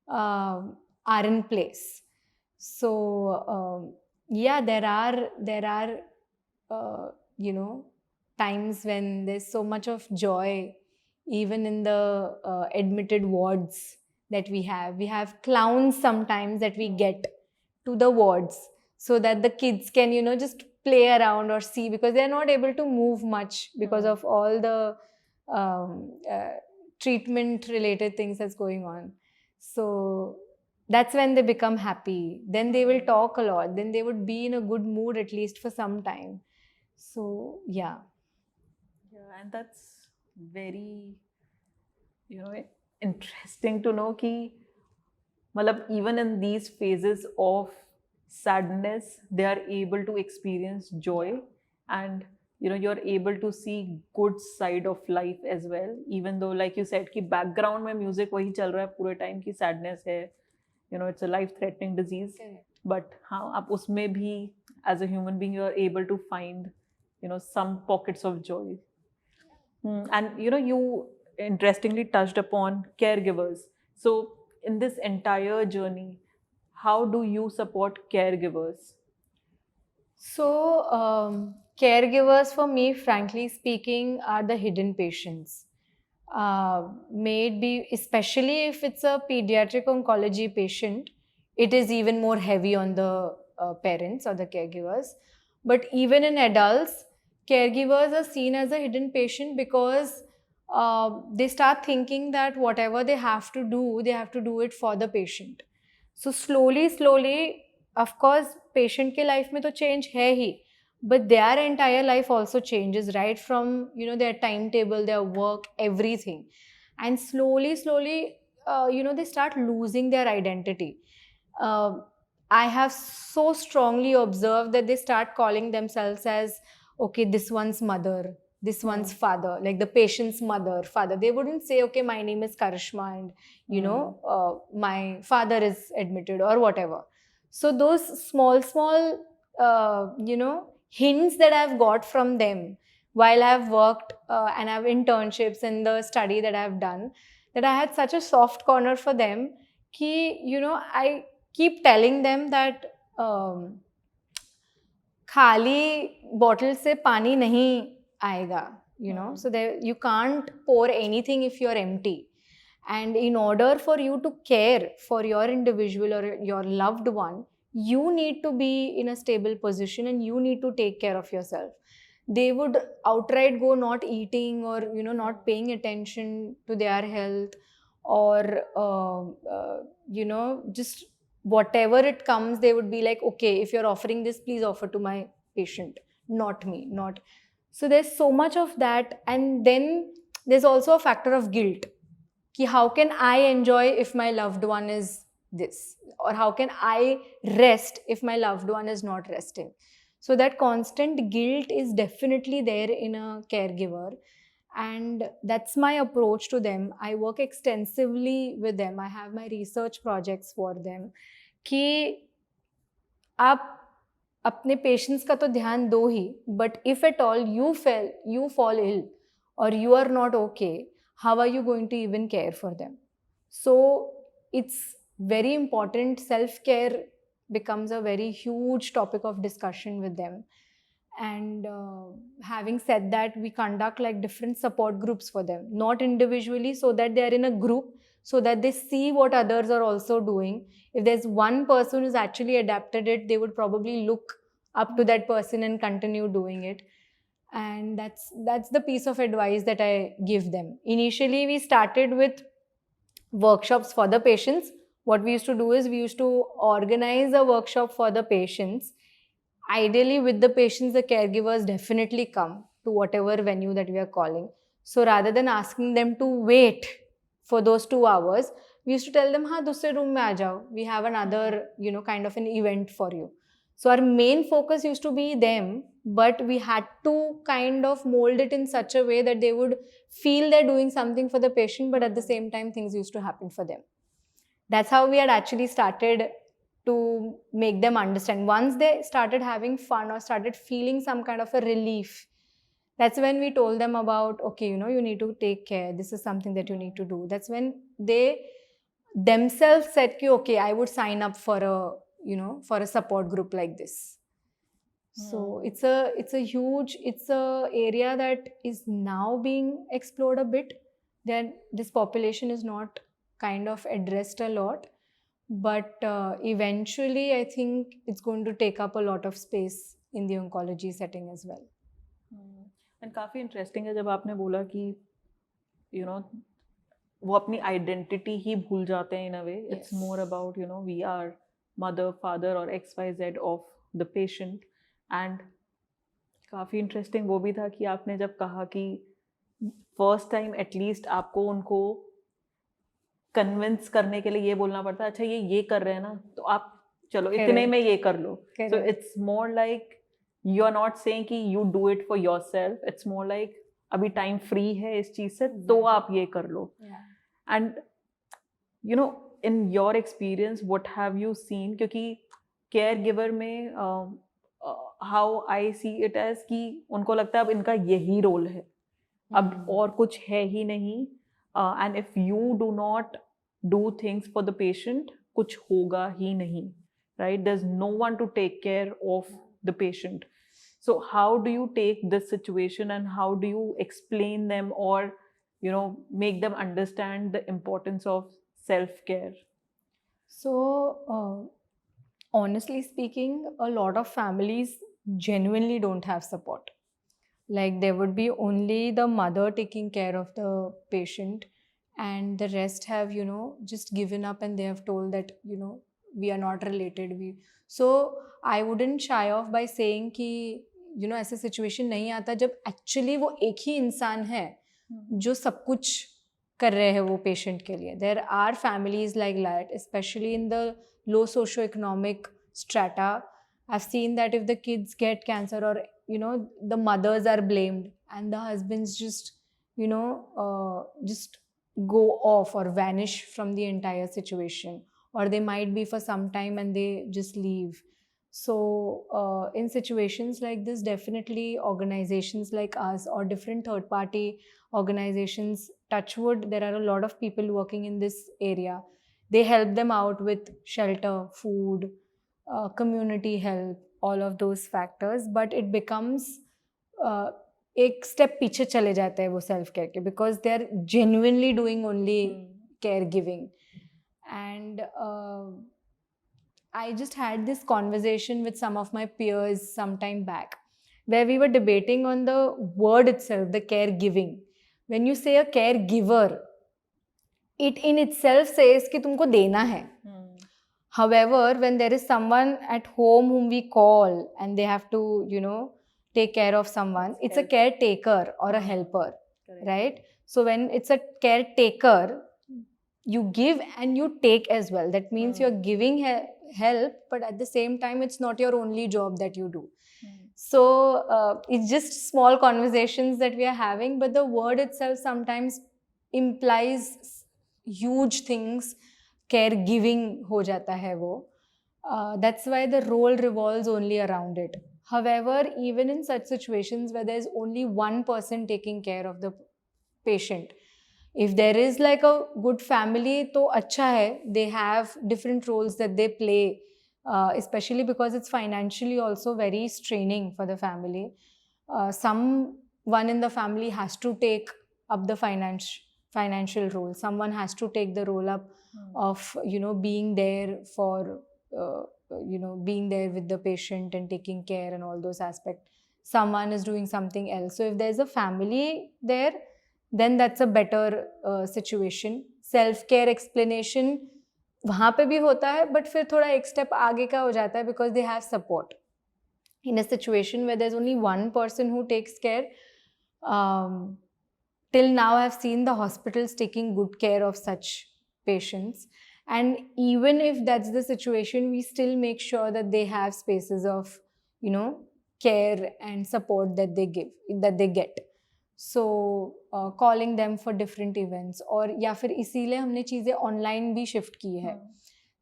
are in place. So yeah, there are you know, times when there's so much of joy, even in the admitted wards that we have clowns sometimes that we get to the wards, so that the kids can, you know, just play around or see, because they're not able to move much because of all the treatment related things that's going on. So that's when they become happy. Then they will talk a lot. Then they would be in a good mood at least for some time. So yeah. Yeah, and that's very, you know, interesting to know कि मतलब even in these phases of sadness, they are able to experience joy, and you know you're able to see good side of life as well. Even though, like you said, कि background में music वही चल रहा है पूरे time की sadness है, you know it's a life-threatening disease. Correct. But हाँ आप उसमें भी as a human being you are able to find, you know, some pockets of joy. And you know, you interestingly touched upon caregivers. So, in this entire journey, how do you support caregivers? So, caregivers for me, frankly speaking, are the hidden patients. May it be, especially if it's a pediatric oncology patient, it is even more heavy on the parents or the caregivers. But even in adults, caregivers are seen as a hidden patient because they start thinking that whatever they have to do it for the patient. So slowly, of course, patient के life में तो change है ही, but their entire life also changes, right from, you know, their timetable, their work, everything. And slowly, you know, they start losing their identity. I have so strongly observed that they start calling themselves as, okay, this one's mother, this one's father, like the patient's mother, father. They wouldn't say, okay, my name is Karishma and, you know, my father is admitted or whatever. So those small, you know, hints that I've got from them while I've worked and I've internships in the study that I've done, that I had such a soft corner for them ki, you know, I keep telling them that खाली bottle से पानी नहीं आएगा, you know, so there you can't pour anything if you're empty. And in order for you to care for your individual or your loved one, you need to be in a stable position and you need to take care of yourself. They would outright go not eating or, you know, not paying attention to their health, or you know, just whatever it comes, they would be like, okay, if you're offering this, please offer to my patient, not me, not. So there's so much of that. And then there's also a factor of guilt. Ki how can I enjoy if my loved one is this? Or how can I rest if my loved one is not resting? So that constant guilt is definitely there in a caregiver. And that's my approach to them. I work extensively with them. I have my research projects for them. कि आप अपने patients का तो ध्यान दो ही, but if at all you fall ill और you are not okay, how are you going to even care for them? So it's very important. Self-care becomes a very huge topic of discussion with them. And having said that, we conduct like different support groups for them, not individually, so that they are in a group, so that they see what others are also doing. If there's one person who's actually adapted it, they would probably look up to that person and continue doing it. And that's the piece of advice that I give them. Initially we started with workshops for the patients. What we used to do is we used to organize a workshop for the patients. Ideally, with the patients, the caregivers definitely come to whatever venue that we are calling. So rather than asking them to wait for those 2 hours, we used to tell them, हाँ दूसरे room में आ जाओ. We have another, you know, kind of an event for you. So our main focus used to be them, but we had to kind of mold it in such a way that they would feel they're doing something for the patient, but at the same time, things used to happen for them. That's how we had actually started to make them understand. Once they started having fun or started feeling some kind of a relief, that's when we told them about, okay, you know, you need to take care. This is something that you need to do. That's when they themselves said, okay, I would sign up for a, you know, for a support group like this. So it's a huge, it's a area that is now being explored a bit. Then this population is not kind of addressed a lot, but eventually I think it's going to take up a lot of space in the oncology setting as well. And काफ़ी interesting है जब आपने बोला कि you know वो अपनी identity ही भूल जाते हैं in a way. It's Yes. More about we are mother father और XYZ of the patient. And काफ़ी इंटरेस्टिंग वो भी था कि आपने जब कहा कि फर्स्ट टाइम एटलीस्ट आपको उनको कन्विंस करने के लिए ये बोलना पड़ता है, अच्छा ये कर रहे हैं ना तो आप चलो इतने Correct. में ये कर लो. Correct. So it's more like you are not saying कि you do it for yourself. It's more like अभी टाइम फ्री है इस चीज से तो आप ये कर लो. Yeah. And in your experience what have you seen, क्योंकि केयर गिवर में how I see it as कि उनको लगता है अब इनका यही रोल है, अब और कुछ है ही नहीं. And if you do not do things for the patient कुछ होगा ही नहीं, right? There's no one to take care of the patient. So how do you take this situation and how do you explain them or make them understand the importance of self-care? So honestly speaking, a lot of families genuinely don't have support. Like there would be only the mother taking care of the patient and the rest have just given up and they have told that we are not related. So I wouldn't shy off by saying कि ऐसा situation नहीं आता जब actually वो एक ही इंसान है जो सब कुछ कर रहे हैं वो पेशेंट के लिए. There are families like that, especially in the low socio economic strata. I've seen that if the kids get cancer or the mothers are blamed and the husbands just just go off or vanish from the entire situation, or they might be for some time and they just leave. So in situations like this, definitely organizations like us or different third party organizations, touchwood, there are a lot of people working in this area. They help them out with shelter, food, community help, all of those factors, but it becomes एक step पीछे चले जाता है वो self care के, because they are genuinely doing only care giving. And I just had this conversation with some of my peers some time back where we were debating on the word itself, the caregiving. When you say a caregiver, it in itself says कि तुमको देना है. However, when there is someone at home whom we call and they have to, take care of someone, it's a caretaker or a helper, right? So when it's a caretaker, you give and you take as well. That means you're giving help, but at the same time, it's not your only job that you do. So it's just small conversations that we are having, but the word itself sometimes implies huge things. Caregiving ho jata hai wo. That's why the role revolves only around it. However, even in such situations where there's only one person taking care of the patient, if there is like a good family, to acha hai. They have different roles that they play, especially because it's financially also very straining for the family. Someone in the family has to take up the financial role. Someone has to take the role up of being there for being there with the patient and taking care and all those aspects. Someone is doing something else. So if there's a family there, then that's a better situation. Self care explanation वहाँ पे भी होता है, but फिर थोड़ा एक step आगे का हो जाता है because they have support. In a situation where there's only one person who takes care, till now I've seen the hospitals taking good care of such patients. And even if that's the situation, we still make sure that they have spaces of, care and support that they get. So calling them for different events, और या फिर इसीलिए हमने चीज़ें online भी shift की है,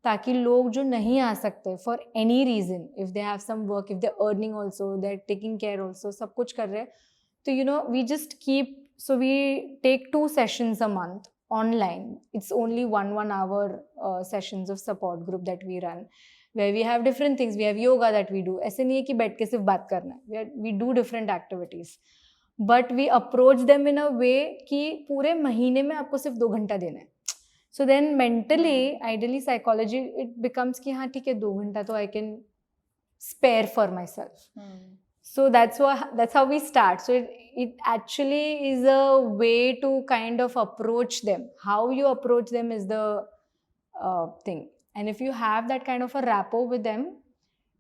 ताकि लोग जो नहीं आ सकते for any reason, if they have some work, if they're earning also, they're taking care also, सब कुछ कर रहे हैं, तो we just keep, so we take 2 sessions a month online. It's only 1 hour sessions of support group that we run, where we have different things. We have yoga that we do. ऐसे नहीं है कि बैठ के सिर्फ बात करना है. We do different activities. But we approach them in a way कि पूरे महीने में आपको सिर्फ 2 घंटा देना है. So then mentally, ideally psychology, it becomes कि हाँ ठीक है 2 घंटा तो I can spare for myself. So that's how we start. So it actually is a way to kind of approach them. How you approach them is the thing. And if you have that kind of a rapport with them,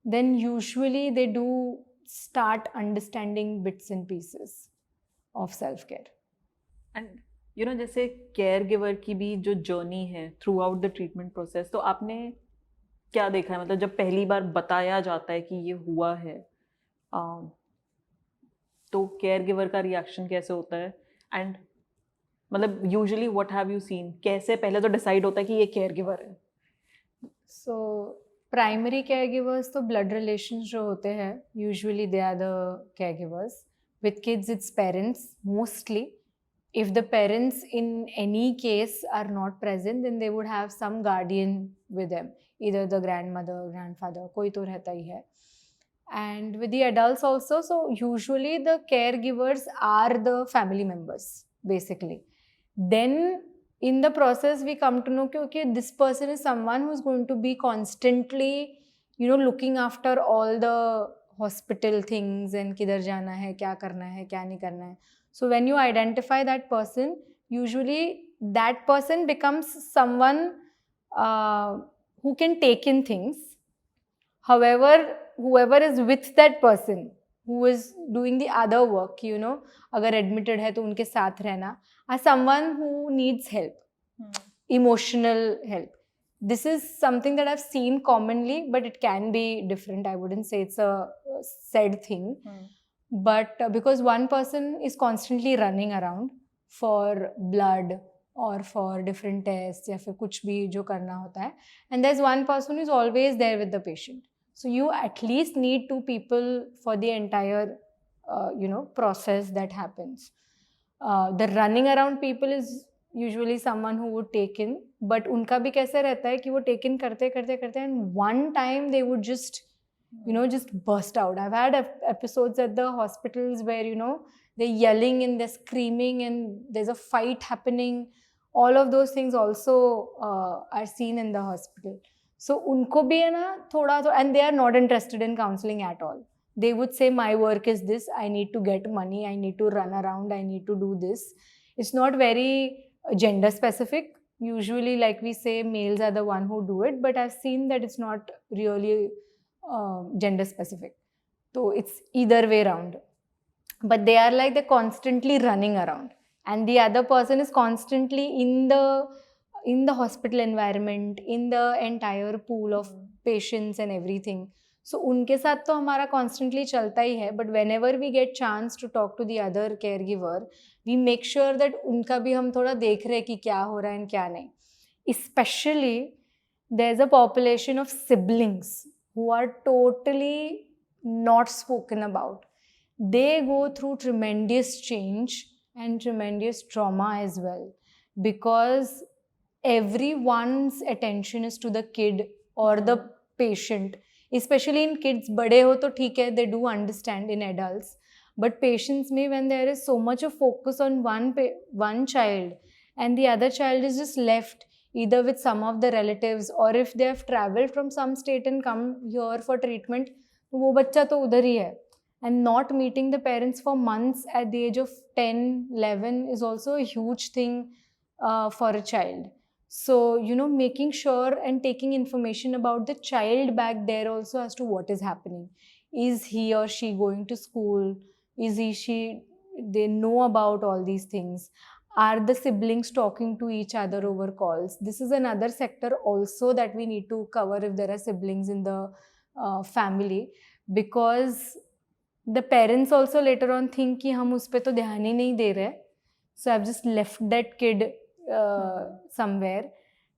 then usually they do start understanding bits and pieces of self-care. And you know, जैसे care giver की भी जो journey है through out the treatment process, तो आपने क्या देखा है? मतलब जब पहली बार बताया जाता है कि ये हुआ है, तो केयर गिवर का रिएक्शन कैसे होता है? एंड मतलब usually what have you seen, कैसे पहले तो डिसाइड होता है कि ये केयर गिवर है? So primary caregivers तो blood relations जो होते हैं, usually they are the caregivers. With kids it's parents mostly. If the parents in any case are not present, then they would have some guardian with them, either the grandmother, grandfather, कोई तो रहता ही है. And with the adults also, so usually the caregivers are the family members basically. Then in the process we come to know कि okay, this person is someone who is going to be constantly, you know, looking after all the hospital things and किधर जाना है, क्या करना है, क्या नहीं करना है. So when you identify that person, usually that person becomes someone who can take in things. However, whoever is with that person who is doing the other work, you know, अगर admitted है तो उनके साथ रहना, as someone who needs help, emotional help. This is something that I've seen commonly, but it can be different. I wouldn't say it's a said thing. But because one person is constantly running around for blood or for different tests या फिर कुछ भी जो करना होता है, and there's one person who is always there with the patient. So you at least need 2 people for the entire you know, process that happens. The running around people is usually someone who would take in, but उनका भी कैसे रहता है कि वो take in करते करते करते and one time they would just, you know, just burst out. I've had episodes at the hospitals where, you know, they're yelling and they're screaming and there's a fight happening. All of those things also are seen in the hospital. So उनको भी है ना थोड़ा तो, and they are not interested in counseling at all. They would say my work is this, I need to get money, I need to run around, I need to do this. It's not very gender specific. Usually, like we say, males are the one who do it, but I've seen that it's not really gender specific. So it's either way around. But they are like they're constantly running around, and the other person is constantly in the hospital environment, in the entire pool of patients and everything. So उनके साथ तो हमारा constantly चलता ही है, but whenever we get chance to talk to the other caregiver, we make sure that उनका भी हम थोड़ा देख रहे कि क्या हो रहा है and क्या नहीं. Especially there's a population of siblings who are totally not spoken about. They go through tremendous change and tremendous trauma as well, because everyone's attention is to the kid or the patient. Especially in kids, बड़े हो तो ठीक है, they do understand in adults. But patients में, when there is so much of focus on one child and the other child is just left either with some of the relatives, or if they have traveled from some state and come here for treatment, वो बच्चा तो उधर ही है. And not meeting the parents for months at the age of 10, 11 is also a huge thing for a child. So, you know, making sure and taking information about the child back there also as to what is happening. Is he or she going to school? Is they know about all these things? Are the siblings talking to each other over calls? This is another sector also that we need to cover if there are siblings in the family, because the parents also later on think कि हम उस पे तो ध्यान ही नहीं दे रहे. So I've just left that kid somewhere,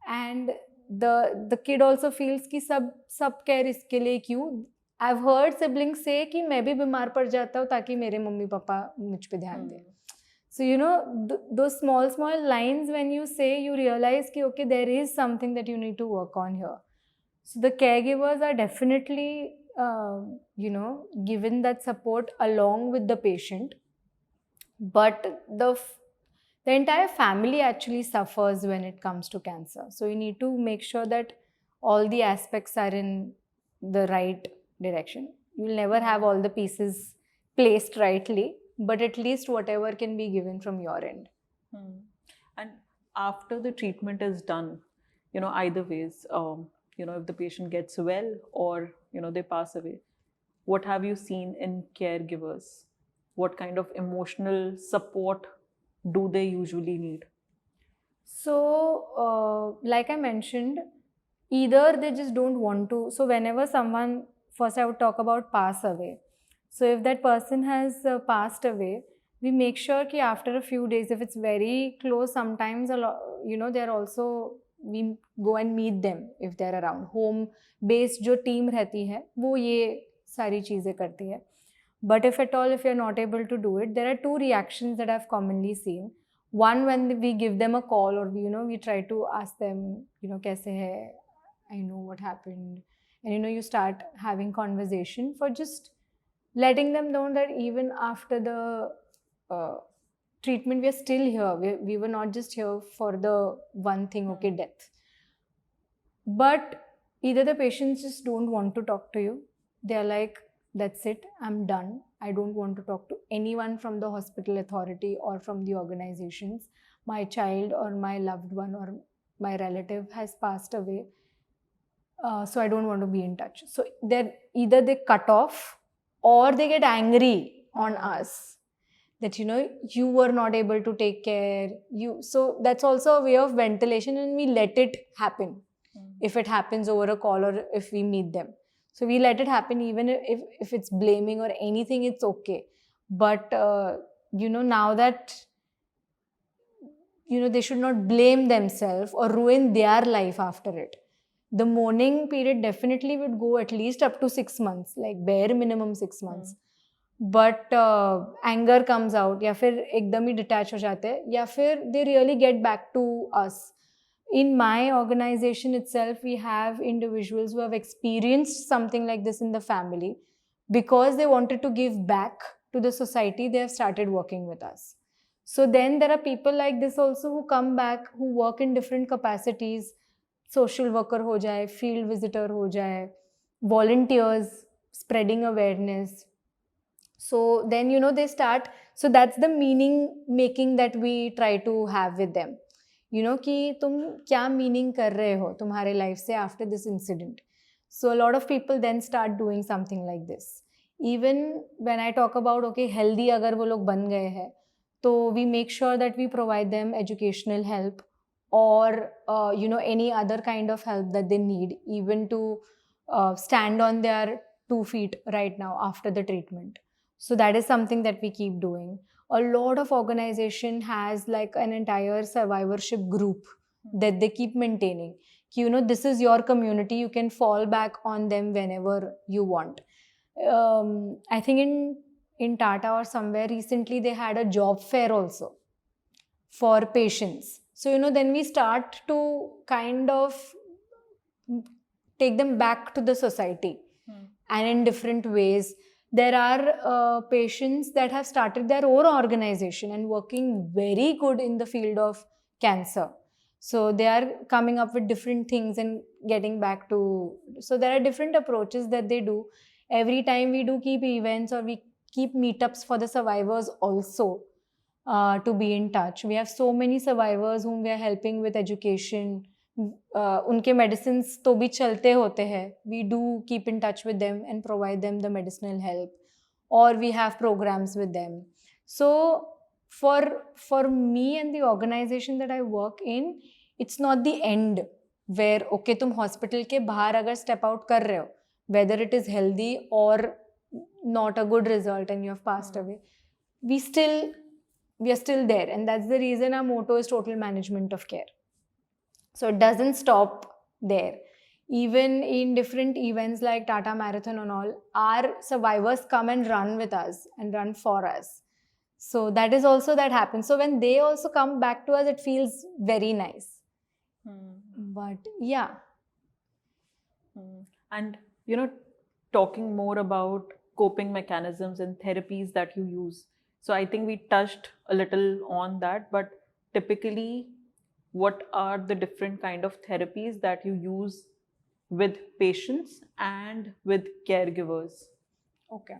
and the kid also feels कि सब care इसके लिए क्यों. I've heard siblings say कि मैं भी बीमार पड़ जाता हूँ ताकि मेरे मम्मी पापा मुझ पे ध्यान दें. So you know, those small lines when you say, you realize कि okay, there is something that you need to work on here. So the caregivers are definitely, given that support along with the patient, but the entire family actually suffers when it comes to cancer. So you need to make sure that all the aspects are in the right direction. You'll never have all the pieces placed rightly, but at least whatever can be given from your end. And after the treatment is done, either ways, if the patient gets well or, they pass away, what have you seen in caregivers? What kind of emotional support do they usually need? So, like I mentioned, either they just don't want to. So, whenever someone, first I would talk about pass away. So, if that person has passed away, we make sure that after a few days, if it's very close, sometimes a lot, they're also, we go and meet them if they're around. Home based जो team रहती है वो ये सारी चीज़ें करती है. But if at all, if you're not able to do it, there are two reactions that I've commonly seen. One, when we give them a call or we try to ask them, kaise hai, I know what happened, and you start having conversation for just letting them know that even after the treatment, we are still here. We were not just here for the one thing, okay, death. But either the patients just don't want to talk to you. They are like, that's it, I'm done. I don't want to talk to anyone from the hospital authority or from the organizations. My child or my loved one or my relative has passed away. So I don't want to be in touch. So they're either they cut off or they get angry on us that you were not able to take care. So that's also a way of ventilation, and we let it happen. If it happens over a call or if we meet them. So we let it happen, even if it's blaming or anything, it's okay. But, now that, they should not blame themselves or ruin their life after it. The mourning period definitely would go at least up to 6 months, like bare minimum 6 months. But anger comes out, या फिर एकदम ही detach हो जाते हैं, या फिर they really get back to us. In my organization itself, we have individuals who have experienced something like this in the family. Because they wanted to give back to the society, they have started working with us. So then there are people like this also who come back, who work in different capacities. Social worker ho jaye, field visitor ho jaye, volunteers, spreading awareness. So then, they start, so that's the meaning making that we try to have with them. कि तुम क्या meaning कर रहे हो तुम्हारे life से after this इंसिडेंट. So lot of people then start doing something like this. Even when I talk about okay healthy अगर वो लोग बन गए हैं तो we make sure that we provide them educational help or any other kind of help that they need, even to stand on their 2 feet right now after the treatment. So that is something that we keep doing. A lot of organization has like an entire survivorship group that they keep maintaining. This is your community, you can fall back on them whenever you want. I think in Tata or somewhere recently they had a job fair also for patients. So, then we start to kind of take them back to the society and in different ways. There are patients that have started their own organization and working very good in the field of cancer. So they are coming up with different things and getting back to, so there are different approaches that they do. Every time we do keep events or we keep meetups for the survivors also to be in touch. We have so many survivors whom we are helping with education. उनके medicines तो भी चलते होते हैं. We do keep in touch with them and provide them the medicinal help, or we have programs with them. So for me and the organization that I work in, it's not the end where okay तुम hospital के बाहर अगर step out कर रहे हो, whether it is healthy or not a good result and you have passed away, we are still there, and that's the reason our motto is total management of care. So it doesn't stop there. Even in different events like Tata Marathon and all, our survivors come and run with us and run for us. So that is also that happens. So when they also come back to us, it feels very nice. But yeah. And talking more about coping mechanisms and therapies that you use. So I think we touched a little on that, but typically, what are the different kind of therapies that you use with patients and with caregivers? Okay.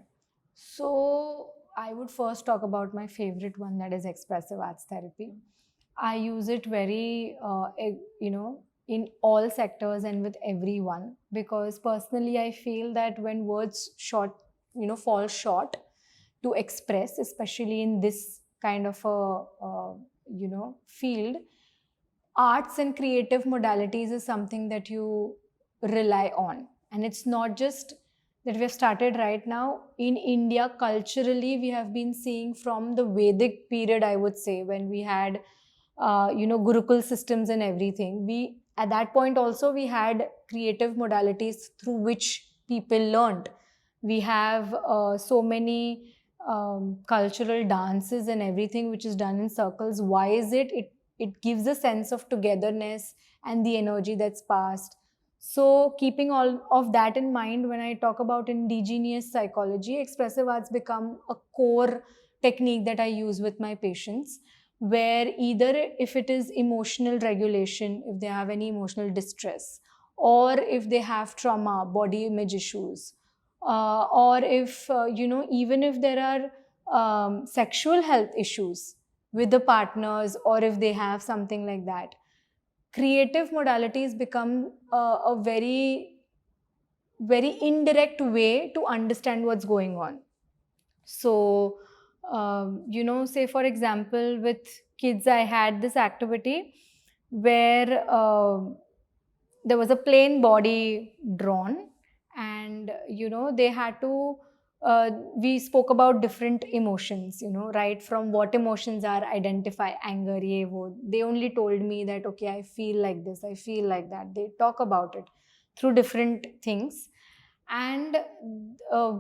So I would first talk about my favorite one, that is expressive arts therapy. I use it very, in all sectors and with everyone, because personally I feel that when words fall short to express, especially in this kind of a field, arts and creative modalities is something that you rely on. And it's not just that we have started right now. In India, culturally, we have been seeing from the Vedic period, I would say, when we had, Gurukul systems and everything. At that point also, we had creative modalities through which people learned. We have so many cultural dances and everything which is done in circles. Why is it? It gives a sense of togetherness and the energy that's passed. So, keeping all of that in mind, when I talk about indigenous psychology, expressive arts become a core technique that I use with my patients, where either if it is emotional regulation, if they have any emotional distress, or if they have trauma, body image issues, or if, even if there are sexual health issues with the partners, or if they have something like that, creative modalities become a very, very indirect way to understand what's going on. So, say for example, with kids, I had this activity where there was a plain body drawn, and they had to. We spoke about different emotions, right from what emotions are, identify anger, ye wo. They only told me that, okay, I feel like this, I feel like that. They talk about it through different things. And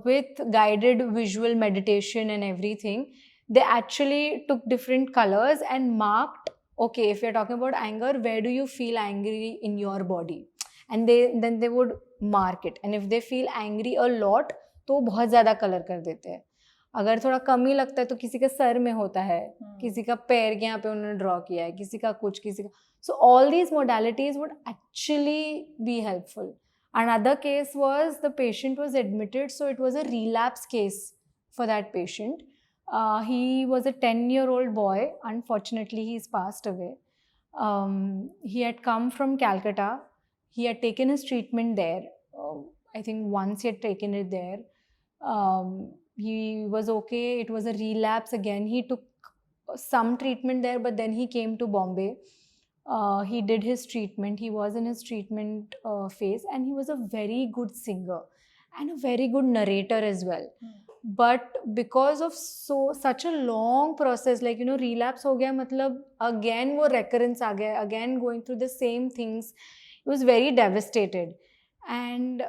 with guided visual meditation and everything, they actually took different colors and marked, okay, if you're talking about anger, where do you feel angry in your body? And then they would mark it. And if they feel angry a lot, तो वो बहुत ज़्यादा colour कर देते हैं. अगर थोड़ा कम ही लगता है तो किसी के सर में होता है, किसी का पैर के यहाँ पे उन्होंने ड्रॉ किया है, किसी का कुछ, किसी का. So all these modalities would actually be helpful. Another case was the patient was admitted, so it was a relapse case for that patient. He was a 10-year-old boy. Unfortunately, he's passed away. He had come from Calcutta. He had taken his treatment there. I think once he had taken it there. He was okay. It was a relapse again. He took some treatment there, but then he came to Bombay. He did his treatment. He was in his treatment phase, and he was a very good singer and a very good narrator as well. But because of such a long process, like relapse हो गया, मतलब again वो recurrence आ गया, again going through the same things, he was very devastated. And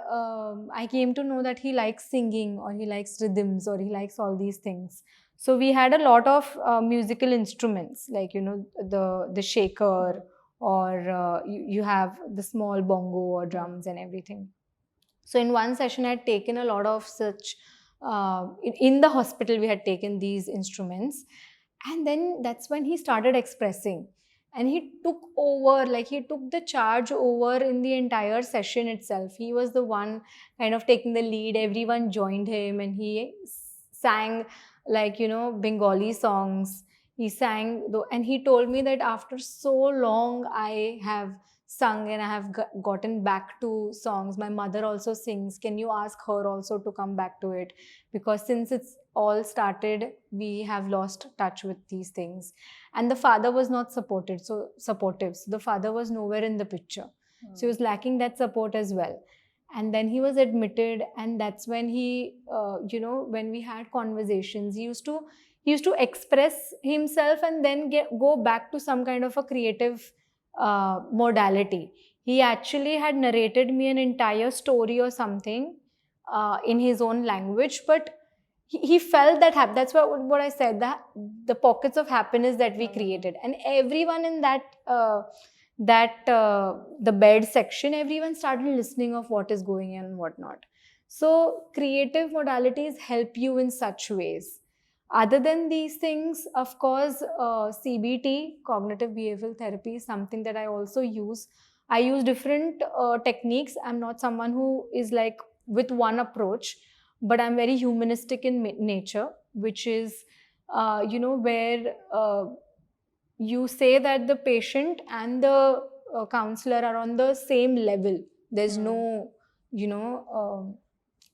I came to know that he likes singing, or he likes rhythms, or he likes all these things. So we had a lot of musical instruments, like the shaker, or you have the small bongo or drums and everything. So in one session, I had taken a lot of such. In the hospital, we had taken these instruments, and then that's when he started expressing. And he took over, like he took the charge over in the entire session itself. He was the one kind of taking the lead. Everyone joined him, and he sang like Bengali songs. He sang, and he told me that after so long I have sung and I have gotten back to songs. My mother also sings. Can you ask her also to come back to it? Because since it's all started, we have lost touch with these things. And the father was not supportive. So the father was nowhere in the picture. So he was lacking that support as well. And then he was admitted, and that's when he, when we had conversations, he used to express himself and then go back to some kind of a creative modality. He actually had narrated me an entire story or something in his own language, but he felt that that's what I said, that the pockets of happiness that we created, and everyone in that the bed section, everyone started listening of what is going on and whatnot. So creative modalities help you in such ways. Other than these things, of course, CBT, cognitive behavioral therapy, is something that I also use. I use different techniques. I'm not someone who is like with one approach, but I'm very humanistic in nature, which is, where you say that the patient and the counselor are on the same level. There's no,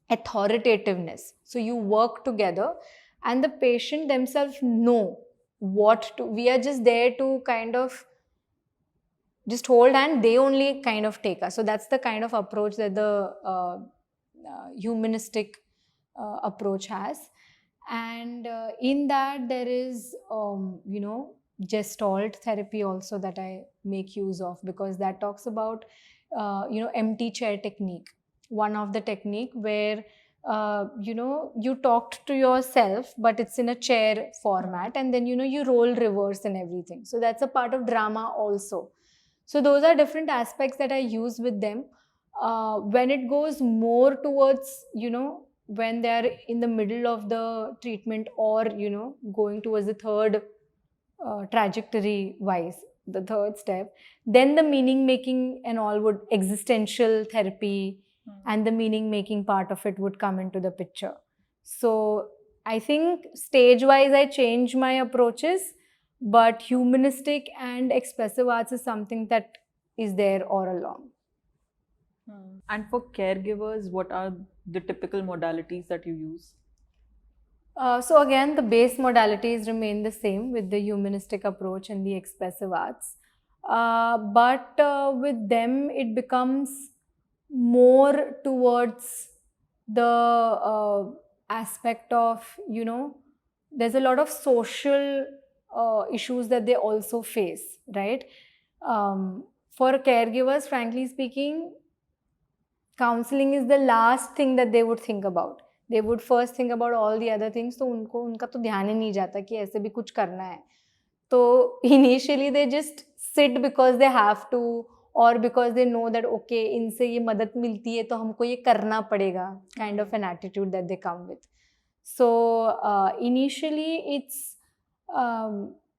authoritativeness. So you work together, and the patient themselves know what to. We are just there to kind of just hold, and they only kind of take us. So that's the kind of approach that the humanistic approach has. And in that there is gestalt therapy also that I make use of, because that talks about empty chair technique, one of the technique where you talked to yourself, but it's in a chair format, and then you role reverse and everything. So that's a part of drama also. So those are different aspects that I use with them. When it goes more towards when they are in the middle of the treatment, or going towards the third trajectory wise, the third step, then the meaning making and all would, existential therapy and the meaning making part of it would come into the picture. So I think stage wise I change my approaches, but humanistic and expressive arts is something that is there all along. And for caregivers, what are the typical modalities that you use? So again, the base modalities remain the same with the humanistic approach and the expressive arts. But with them, it becomes more towards the aspect of, there's a lot of social issues that they also face, right? For caregivers, frankly speaking, counseling is the last thing that they would think about. They would first think about all the other things. तो उनका तो ध्यान ही नहीं जाता कि ऐसे भी कुछ करना है. तो initially they just sit because they have to, or because they know that okay, इनसे ये मदद मिलती है तो हमको ये करना पड़ेगा, kind of an attitude that they come with. So initially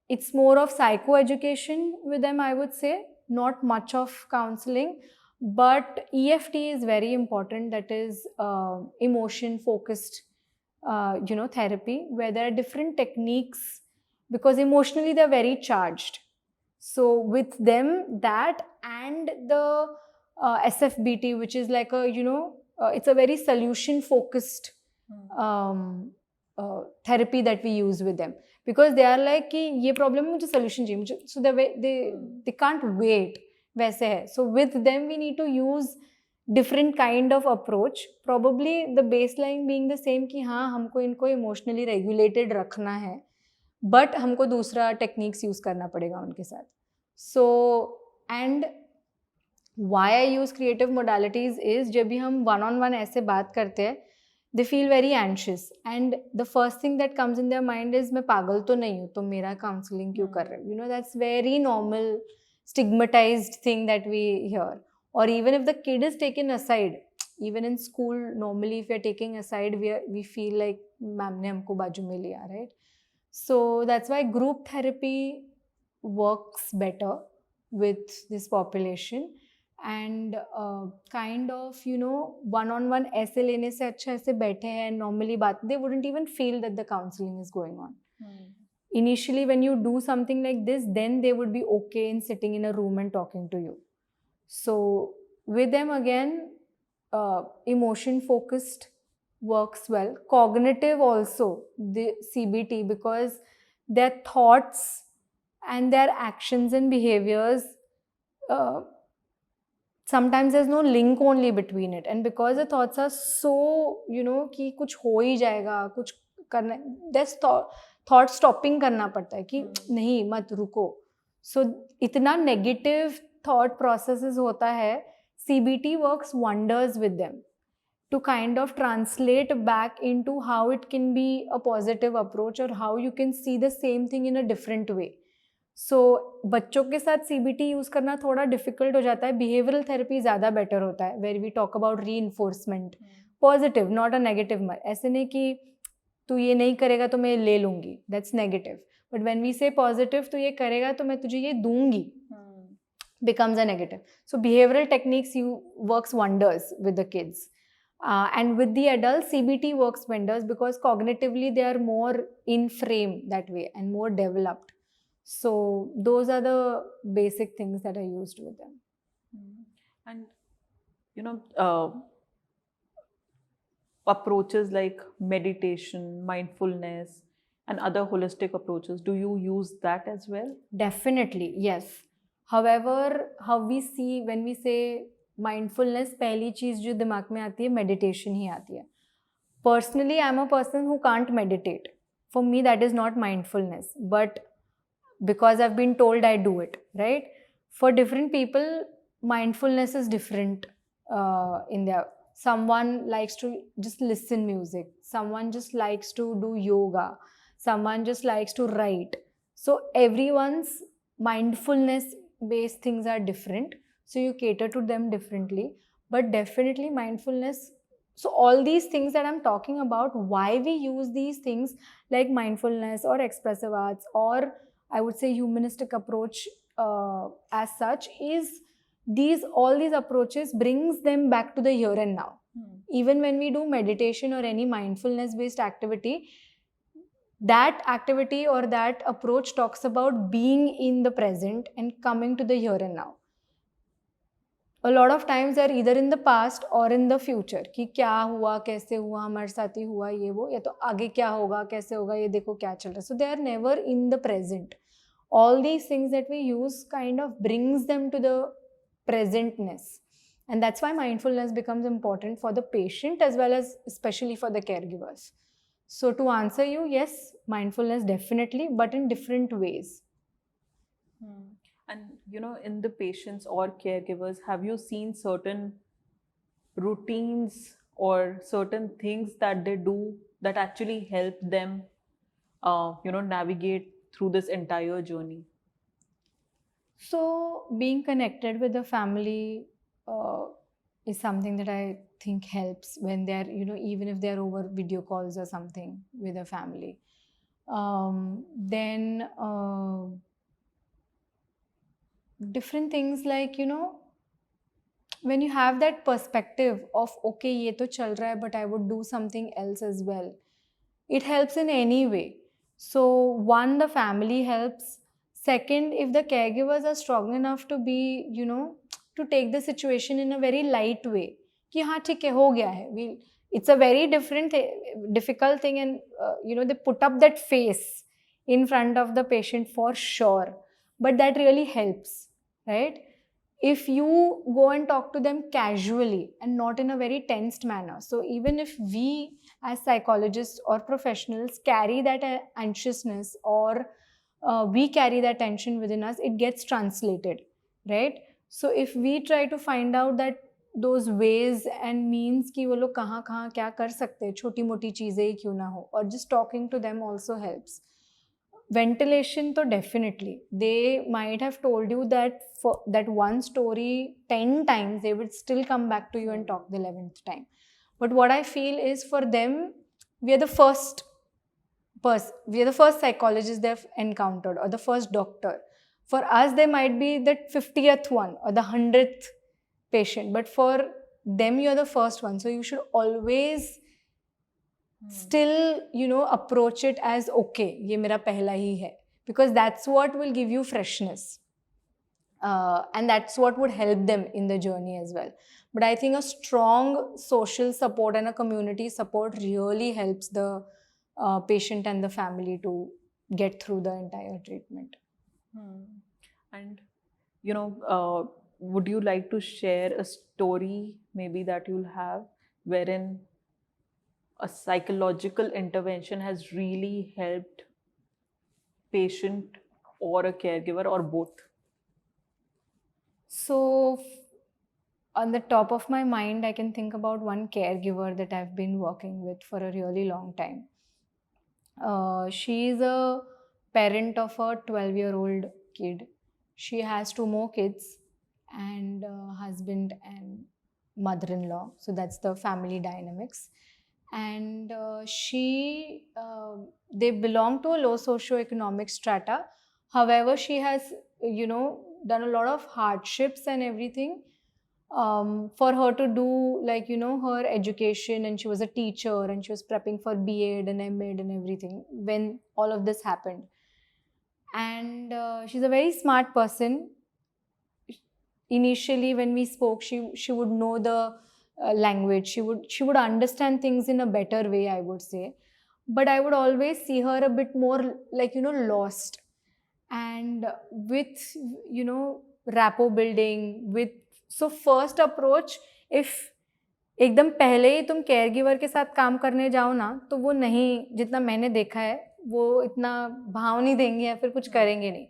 it's more of psychoeducation with them, I would say, not much of counseling. But EFT is very important. That is emotion focused therapy, where there are different techniques, because emotionally they're very charged. So with them, that and the SFBT, which is like a it's a very solution focused therapy that we use with them, because they are like कि ये problem है, मुझे solution चाहिए, so they can't wait. वैसे है. So with them we need to use different kind of approach, probably the baseline being the same कि हाँ हमको इनको emotionally regulated रखना है, but हमको दूसरा techniques use करना पड़ेगा उनके साथ. So and why I use creative modalities is जब भी हम one-on-one ऐसे बात करते हैं, they feel very anxious, and the first thing that comes in their mind is मैं पागल तो नहीं हूँ, तो मेरा counseling क्यों कर रहे हो? That's very normal stigmatized thing that we hear. Or even if the kid is taken aside, even in school, normally if we are taking aside, we feel like ma'am ne humko baaju mein liya, right? So that's why group therapy works better with this population. And kind of one-on-one ऐसे लेने से अच्छा ऐसे बैठे हैं normally बात, they wouldn't even feel that the counseling is going on. Initially, when you do something like this, then they would be okay in sitting in a room and talking to you. So with them again, emotion focused works well. Cognitive also, the CBT, because their thoughts and their actions and behaviors, sometimes there's no link only between it, and because the thoughts are so कि कुछ हो ही जाएगा, कुछ करना, there's thought stopping करना पड़ता है कि नहीं मत रुको. सो इतना नेगेटिव थॉट प्रोसेसेस होता है. CBT works wonders with them to kind of translate back into how it can be a positive approach, or how you can see the same thing in a different way. सो बच्चों के साथ CBT use करना थोड़ा difficult हो जाता है. Behavioural therapy ज़्यादा better होता है, वेर वी टॉक अबाउट री enforcement, positive, not a negative. ऐसे नहीं कि तू ये नहीं करेगा तो मैं ले लूँगी, that's negative. But when we say positive, तू ये करेगा तो मैं तुझे ये दूंगी, becomes a negative. So behavioral techniques works wonders with the kids. And with the adults, CBT works wonders because cognitively they are more in frame that way and more developed. So those are the basic things that I used with them. And you know, approaches like meditation, mindfulness, and other holistic approaches, do you use that as well? Definitely, yes. However, how we see when we say mindfulness, पहली चीज़ जो दिमाग में आती है meditation ही आती है. Personally, I'm a person who can't meditate. For me, that is not mindfulness. But because I've been told, I do it, right? For different people, mindfulness is different in their. Someone likes to just listen music. Someone just likes to do yoga. Someone just likes to write. So everyone's mindfulness-based things are different. So you cater to them differently. But definitely mindfulness. So all these things that I'm talking about, why we use these things like mindfulness or expressive arts or I would say humanistic approach as such is all these approaches brings them back to the here and now. Even when we do meditation or any mindfulness based activity, that activity or that approach talks about being in the present and coming to the here and now. A lot of times they are either in the past or in the future कि क्या हुआ, कैसे हुआ, हमारे साथ ही हुआ ये वो, या तो आगे क्या होगा, कैसे होगा, ये देखो क्या चल रहा है. So they are never in the present. All these things that we use kind of brings them to the presentness. And that's why mindfulness becomes important for the patient as well as especially for the caregivers. So to answer you, yes, mindfulness definitely, but in different ways. And you know, in the patients or caregivers, have you seen certain routines or certain things that they do that actually help them, navigate through this entire journey? So being connected with the family is something that I think helps when they're, even if they're over video calls or something with a family. Then different things like, when you have that perspective of, okay, ye to chal raha hai, but I would do something else as well. It helps in any way. So one, the family helps. Second, if the caregivers are strong enough to be, to take the situation in a very light way. Ki haan, theek hai, ho gaya hai. It's a very difficult thing and, they put up that face in front of the patient for sure. But that really helps, right? If you go and talk to them casually and not in a very tensed manner. So even if we as psychologists or professionals carry that anxiousness or we carry that tension within us, it gets translated, right? So if we try to find out that those ways and means कि वो लोग कहाँ कहाँ क्या कर सकते हैं, छोटी मोटी चीज़ें ही क्यों ना हो, or just talking to them also helps. Ventilation to definitely. They might have told you that for that one story 10 times, they would still come back to you and talk the 11th time. But what I feel is for them, we are the first psychologist they've encountered or the first doctor. For us, they might be the 50th one or the 100th patient. But for them, you're the first one. So you should always still, approach it as, okay, ye mera pehla hi hai. Because that's what will give you freshness. And that's what would help them in the journey as well. But I think a strong social support and a community support really helps the patient and the family to get through the entire treatment. And, would you like to share a story maybe that you'll have wherein a psychological intervention has really helped patient or a caregiver or both? So on the top of my mind, I can think about one caregiver that I've been working with for a really long time. She is a parent of a 12-year-old kid. She has 2 more kids and husband and mother-in-law. So that's the family dynamics. And they belong to a low socioeconomic strata. However, she has, done a lot of hardships and everything for her to do, like, her education. And she was a teacher and she was prepping for B.Ed and M.Ed and everything when all of this happened. And she's a very smart person. Initially, when we spoke, she would know the language. She would understand things in a better way, I would say. But I would always see her a bit more like, lost. And with, rapport building, with, so first approach, if एकदम पहले ही तुम care giver के साथ काम करने जाओ ना, तो वो नहीं, जितना मैंने देखा है, वो इतना भाव नहीं देंगे या फिर कुछ करेंगे नहीं.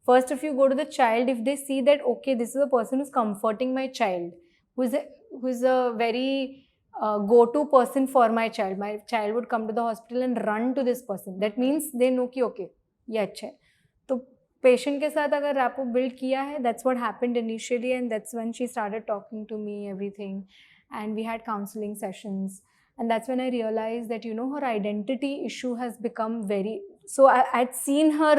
First, if you go to the child, if they see that, okay, this is a person who's comforting my child, who is a very go-to person for my child would come to the hospital and run to this person. That means they know कि okay, ये अच्छा है. तो patient के साथ अगर rapport build किया है, that's what happened initially, and that's when she started talking to me everything, and we had counseling sessions. And that's when I realized that, her identity issue has become very, so I'd seen her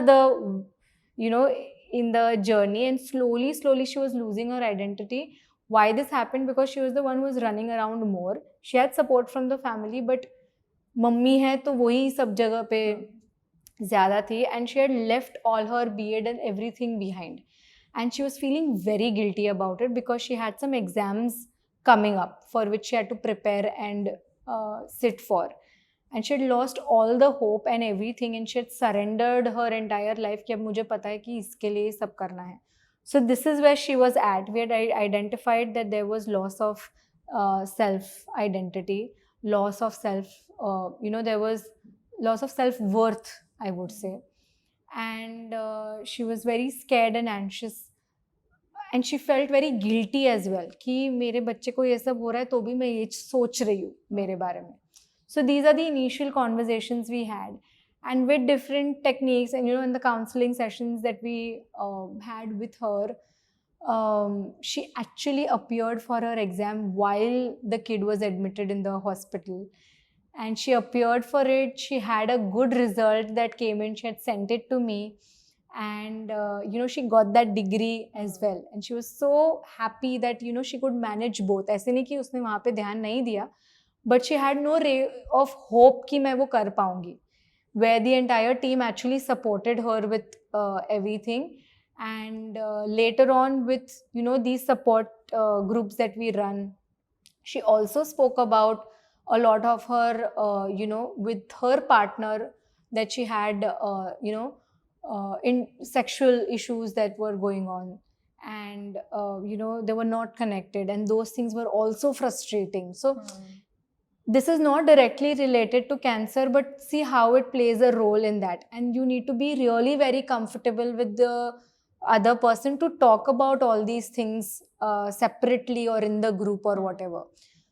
in the journey, and slowly she was losing her identity. Why this happened? Because she was the one who was running around more. She had support from the family, but mummy है तो वही सब जगह पे ज़्यादा थी, and she had left all her B.Ed and everything behind, and she was feeling very guilty about it because she had some exams coming up for which she had to prepare and sit for. And she had lost all the hope and everything, and she had surrendered her entire life कि अब मुझे पता है कि इसके लिए सब करना है. So this is where she was at. We had identified that there was loss of self-identity, loss of there was loss of self-worth, I would say. And she was very scared and anxious. And she felt very guilty as well कि मेरे बच्चे को ये सब हो रहा है तो भी मैं ये सोच रही हूँ मेरे बारे में. So these are the initial conversations we had, and with different techniques, and in the counseling sessions that we had with her, she actually appeared for her exam while the kid was admitted in the hospital, and she appeared for it. She had a good result that came in. She had sent it to me, and she got that degree as well, and she was so happy that she could manage both. ऐसे नहीं कि उसने वहाँ पे ध्यान नहीं दिया, but she had no ray of hope कि मैं वो कर पाऊँगी, where the entire team actually supported her with everything. And later on, with these support groups that we run, she also spoke about a lot of her with her partner, that she had in sexual issues that were going on, and they were not connected, and those things were also frustrating. So this is not directly related to cancer, but see how it plays a role in that. And you need to be really very comfortable with the other person to talk about all these things separately or in the group or whatever.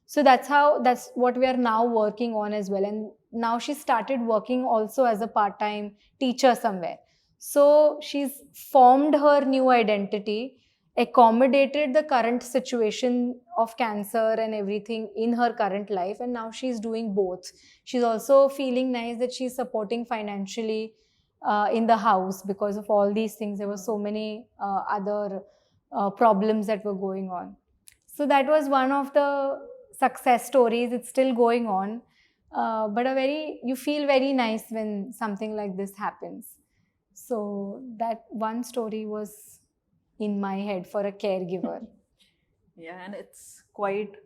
So that's what we are now working on as well. And now she started working also as a part-time teacher somewhere. So she's formed her new identity, accommodated the current situation of cancer and everything in her current life, and now she's doing both. She's also feeling nice that she's supporting financially in the house because of all these things. There were so many other problems that were going on. So that was one of the success stories. It's still going on, but you feel very nice when something like this happens. So that one story was in my head for a caregiver. Yeah, and it's quite,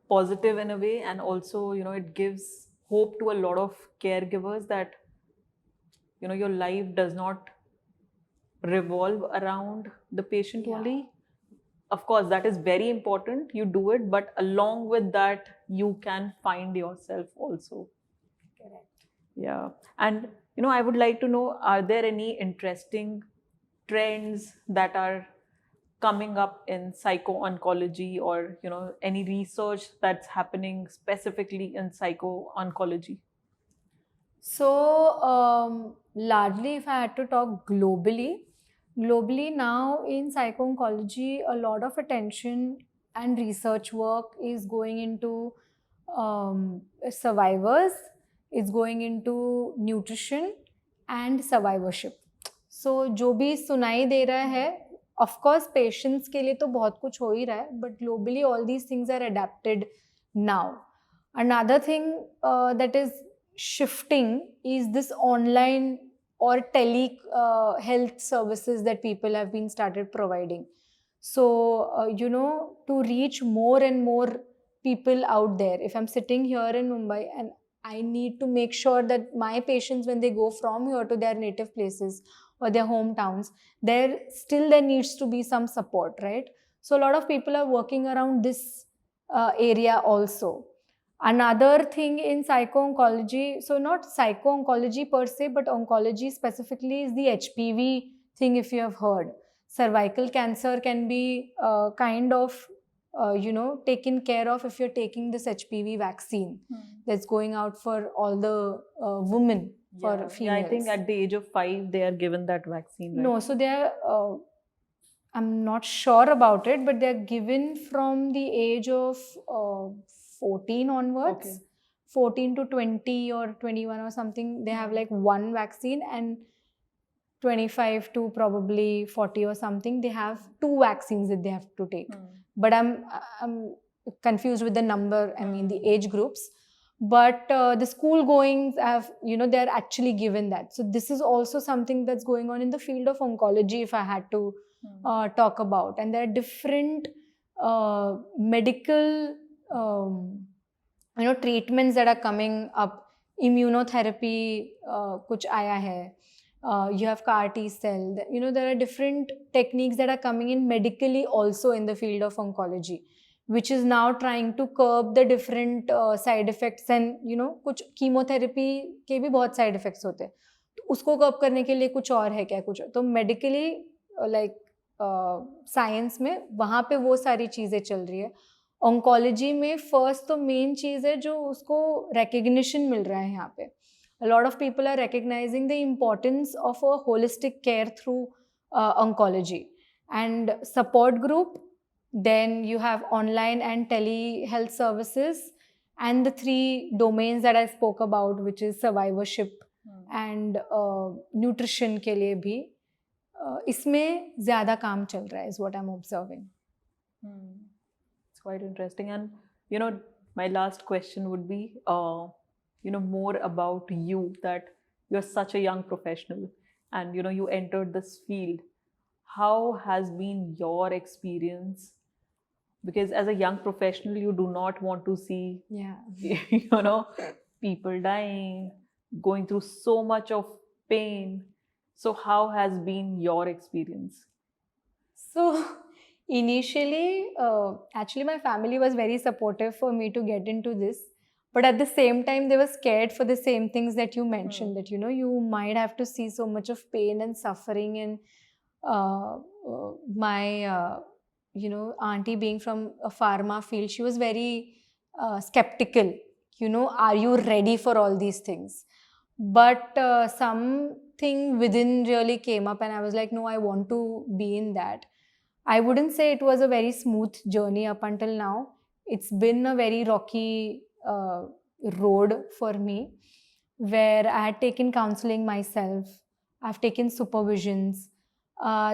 positive in a way, and also, it gives hope to a lot of caregivers that, your life does not revolve around the patient only. Of course, that is very important. You do it, but along with that, you can find yourself also. Correct. Yeah. And, I would like to know, are there any interesting trends that are coming up in psycho-oncology, or, any research that's happening specifically in psycho-oncology? So, largely, if I had to talk globally now in psycho-oncology, a lot of attention and research work is going into survivors, it's going into nutrition and survivorship. So, जो भी सुनाई दे रहा है, of course, patients के लिए तो बहुत कुछ हो ही रहा है, but globally all these things are adapted now. Another thing that is shifting is this online or tele health services that people have been started providing. So, to reach more and more people out there, if I'm sitting here in Mumbai and I need to make sure that my patients, when they go from here to their native places or their hometowns, there needs to be some support, right? So, a lot of people are working around this area also. Another thing in psycho-oncology, so not psycho-oncology per se, but oncology specifically, is the HPV thing, if you have heard. Cervical cancer can be kind of, taken care of if you're taking this HPV vaccine that's going out for all the women, for females. Yeah, I think at the age of 5, they are given that vaccine, right? No, so they're, I'm not sure about it, but they're given from the age of 14 onwards. Okay. 14 to 20 or 21 or something, they have like one vaccine, and 25 to probably 40 or something, they have two vaccines that they have to take. But I'm confused with the number, I mean the age groups. But the school goings have, they're actually given that. So this is also something that's going on in the field of oncology, if I had to talk about. And there are different medical treatments that are coming up. Immunotherapy kuch aaya hai. You have CAR T cell. There are different techniques that are coming in medically also in the field of oncology, which is now trying to curb the different side effects. And कुछ chemotherapy के भी बहुत side effects होते हैं, तो उसको curb करने के लिए कुछ और है क्या, कुछ तो medically like science में वहाँ पे वो सारी चीज़ें चल रही है. Oncology में first तो main चीज़ है जो उसको recognition मिल रहा है यहाँ पे. A lot of people are recognizing the importance of a holistic care through oncology and support group. Then you have online and telehealth services, and the 3 domains that I spoke about, which is survivorship and nutrition के लिए भी इसमें ज़्यादा काम चल रहा है, is what I'm observing. It's quite interesting. And my last question would be more about you, that you're such a young professional and you entered this field. How has been your experience? Because as a young professional, you do not want to see people dying, going through so much of pain. So how has been your experience? So initially, actually my family was very supportive for me to get into this. But at the same time, they were scared for the same things that you mentioned, that, you might have to see so much of pain and suffering. And my, auntie being from a pharma field, she was very skeptical. Are you ready for all these things? But something within really came up and I was like, no, I want to be in that. I wouldn't say it was a very smooth journey up until now. It's been a very rocky road for me, where I had taken counseling myself. I've taken supervisions.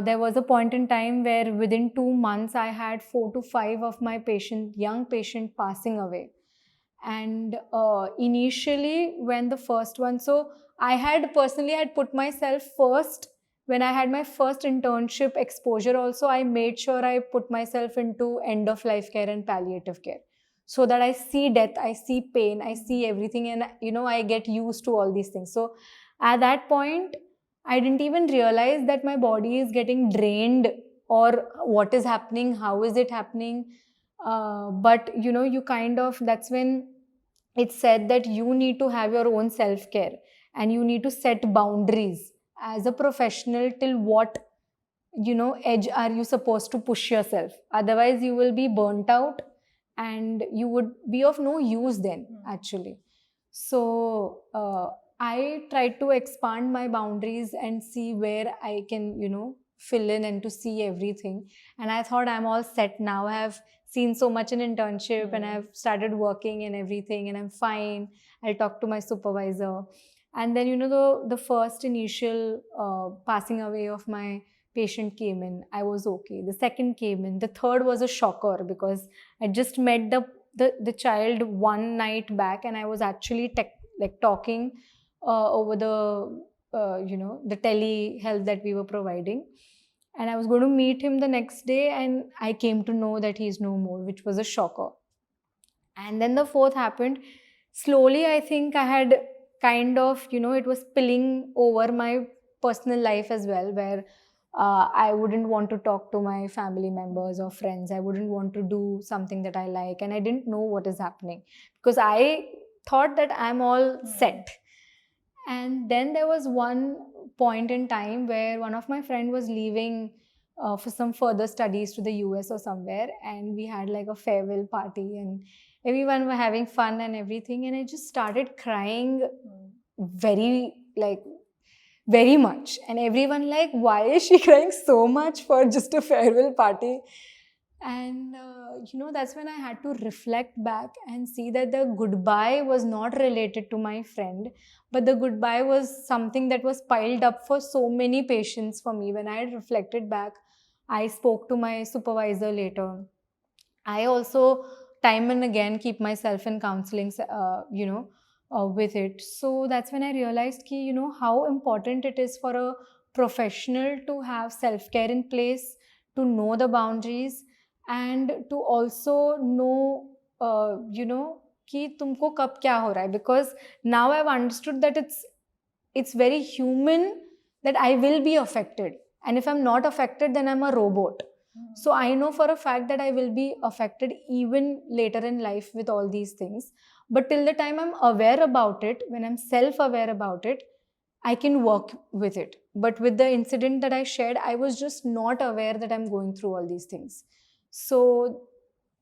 There was a point in time where within 2 months, I had 4 to 5 of my young patient passing away. And initially, when the first one, so I had personally put myself first. When I had my first internship exposure also, I made sure I put myself into end-of-life care and palliative care, so that I see death, I see pain, I see everything, and I get used to all these things. So at that point, I didn't even realize that my body is getting drained or what is happening, how is it happening. But you kind of, that's when it's said that you need to have your own self-care and you need to set boundaries as a professional till what edge are you supposed to push yourself. Otherwise you will be burnt out and you would be of no use then, actually. So I tried to expand my boundaries and see where I can, fill in and to see everything. And I thought I'm all set now. I have seen so much in internship and I've started working and everything and I'm fine. I'll talk to my supervisor. And then, the first initial passing away of my patient came in. I was okay. The second came in. The third was a shocker because I just met the child one night back and I was actually talking over the telehealth that we were providing, and I was going to meet him the next day and I came to know that he's no more, which was a shocker. And then the fourth happened. Slowly I think I had kind of, it was spilling over my personal life as well, where I wouldn't want to talk to my family members or friends. I wouldn't want to do something that I like, and I didn't know what is happening because I thought that I'm all set. And then there was one point in time where one of my friend was leaving for some further studies to the US or somewhere, and we had like a farewell party and everyone were having fun and everything, and I just started crying very very much, and everyone like, why is she crying so much for just a farewell party? And that's when I had to reflect back and see that the goodbye was not related to my friend, but the goodbye was something that was piled up for so many patients for me. When I had reflected back, I spoke to my supervisor later. I also time and again keep myself in counseling, with it. So that's when I realized how important it is for a professional to have self-care in place, to know the boundaries, and to also know, कि तुमको कब क्या हो रहा है. Because now I've understood that it's very human that I will be affected. And if I'm not affected, then I'm a robot. So I know for a fact that I will be affected even later in life with all these things. But till the time I'm aware about it, when I'm self-aware about it, I can work with it. But with the incident that I shared, I was just not aware that I'm going through all these things. So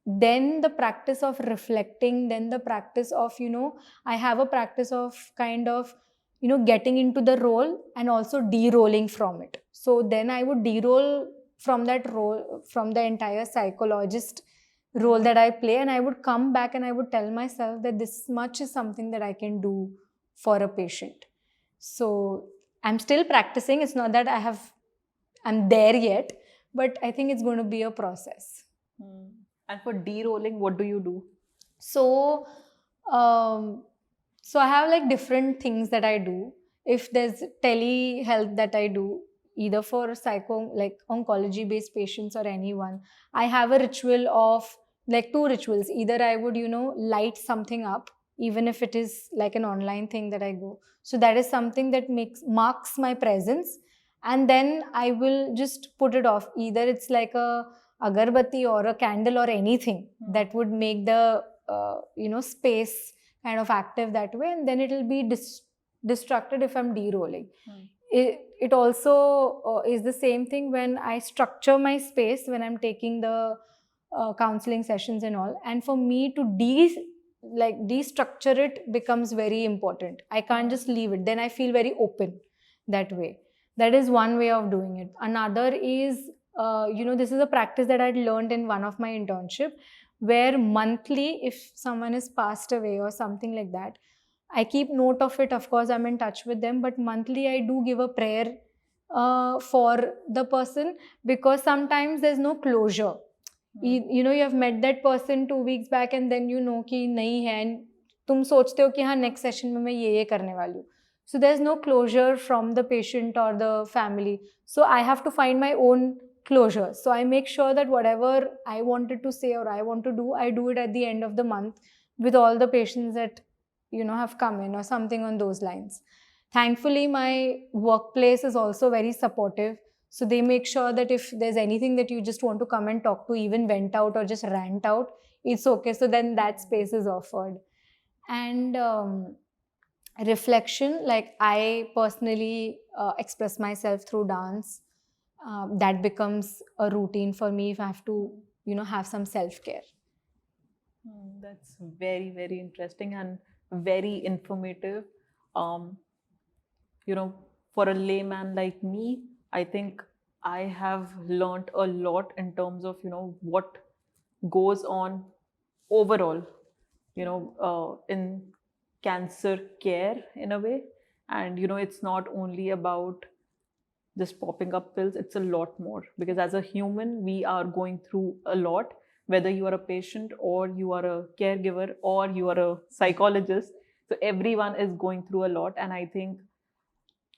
then the practice of reflecting, then the practice of, I have a practice of kind of, getting into the role and also de-rolling from it. So then I would de-roll from that role, from the entire psychologist role that I play, and I would come back and I would tell myself that this much is something that I can do for a patient. So I'm still practicing. It's not that I'm there yet, but I think it's going to be a process. And for de-rolling, what do you do? So I have like different things that I do. If there's telehealth that I do, either for oncology based patients or anyone, I have a ritual of like 2 rituals. Either I would, light something up, even if it is like an online thing that I go. So that is something that marks my presence. And then I will just put it off. Either it's like a agarbatti or a candle or anything that would make the space kind of active that way, and then it will be distracted if I'm de-rolling. It also is the same thing when I structure my space when I'm taking the counseling sessions and all, and for me to destructure it becomes very important. I can't just leave it, then I feel very open that way. That is one way of doing it. Another is this is a practice that I'd learned in one of my internship, where monthly, if someone is passed away or something like that, I keep note of it. Of course, I'm in touch with them, but monthly I do give a prayer for the person, because sometimes there's no closure. You have met that person 2 weeks back and then you know कि नहीं है, and तुम सोचते हो कि हाँ next session में मैं ये करने वाली हूँ. So there's no closure from the patient or the family. So I have to find my own closure. So I make sure that whatever I wanted to say or I want to do, I do it at the end of the month with all the patients that have come in or something on those lines. Thankfully, my workplace is also very supportive. So they make sure that if there's anything that you just want to come and talk to, even vent out or just rant out, it's okay. So then that space is offered. And reflection, like I personally express myself through dance. That becomes a routine for me if I have to, have some self-care. That's very, very interesting and very informative. for a layman like me, I think I have learned a lot in terms of, what goes on overall, in cancer care in a way. And, it's not only about just popping up pills, it's a lot more, because as a human, we are going through a lot, whether you are a patient or you are a caregiver or you are a psychologist. So everyone is going through a lot. And I think,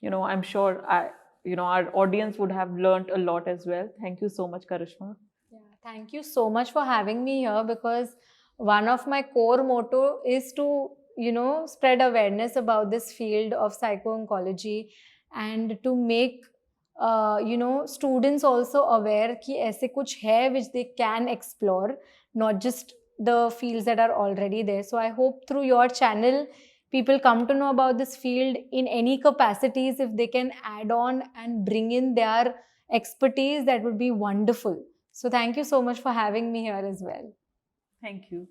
I'm sure our audience would have learned a lot as well. Thank you so much, Karishma. Yeah, thank you so much for having me here, because one of my core motto is to, spread awareness about this field of psycho-oncology, and to make, students also aware कि ऐसे कुछ है which they can explore, not just the fields that are already there. So I hope through your channel, people come to know about this field in any capacities. If they can add on and bring in their expertise, that would be wonderful. So thank you so much for having me here as well. Thank you.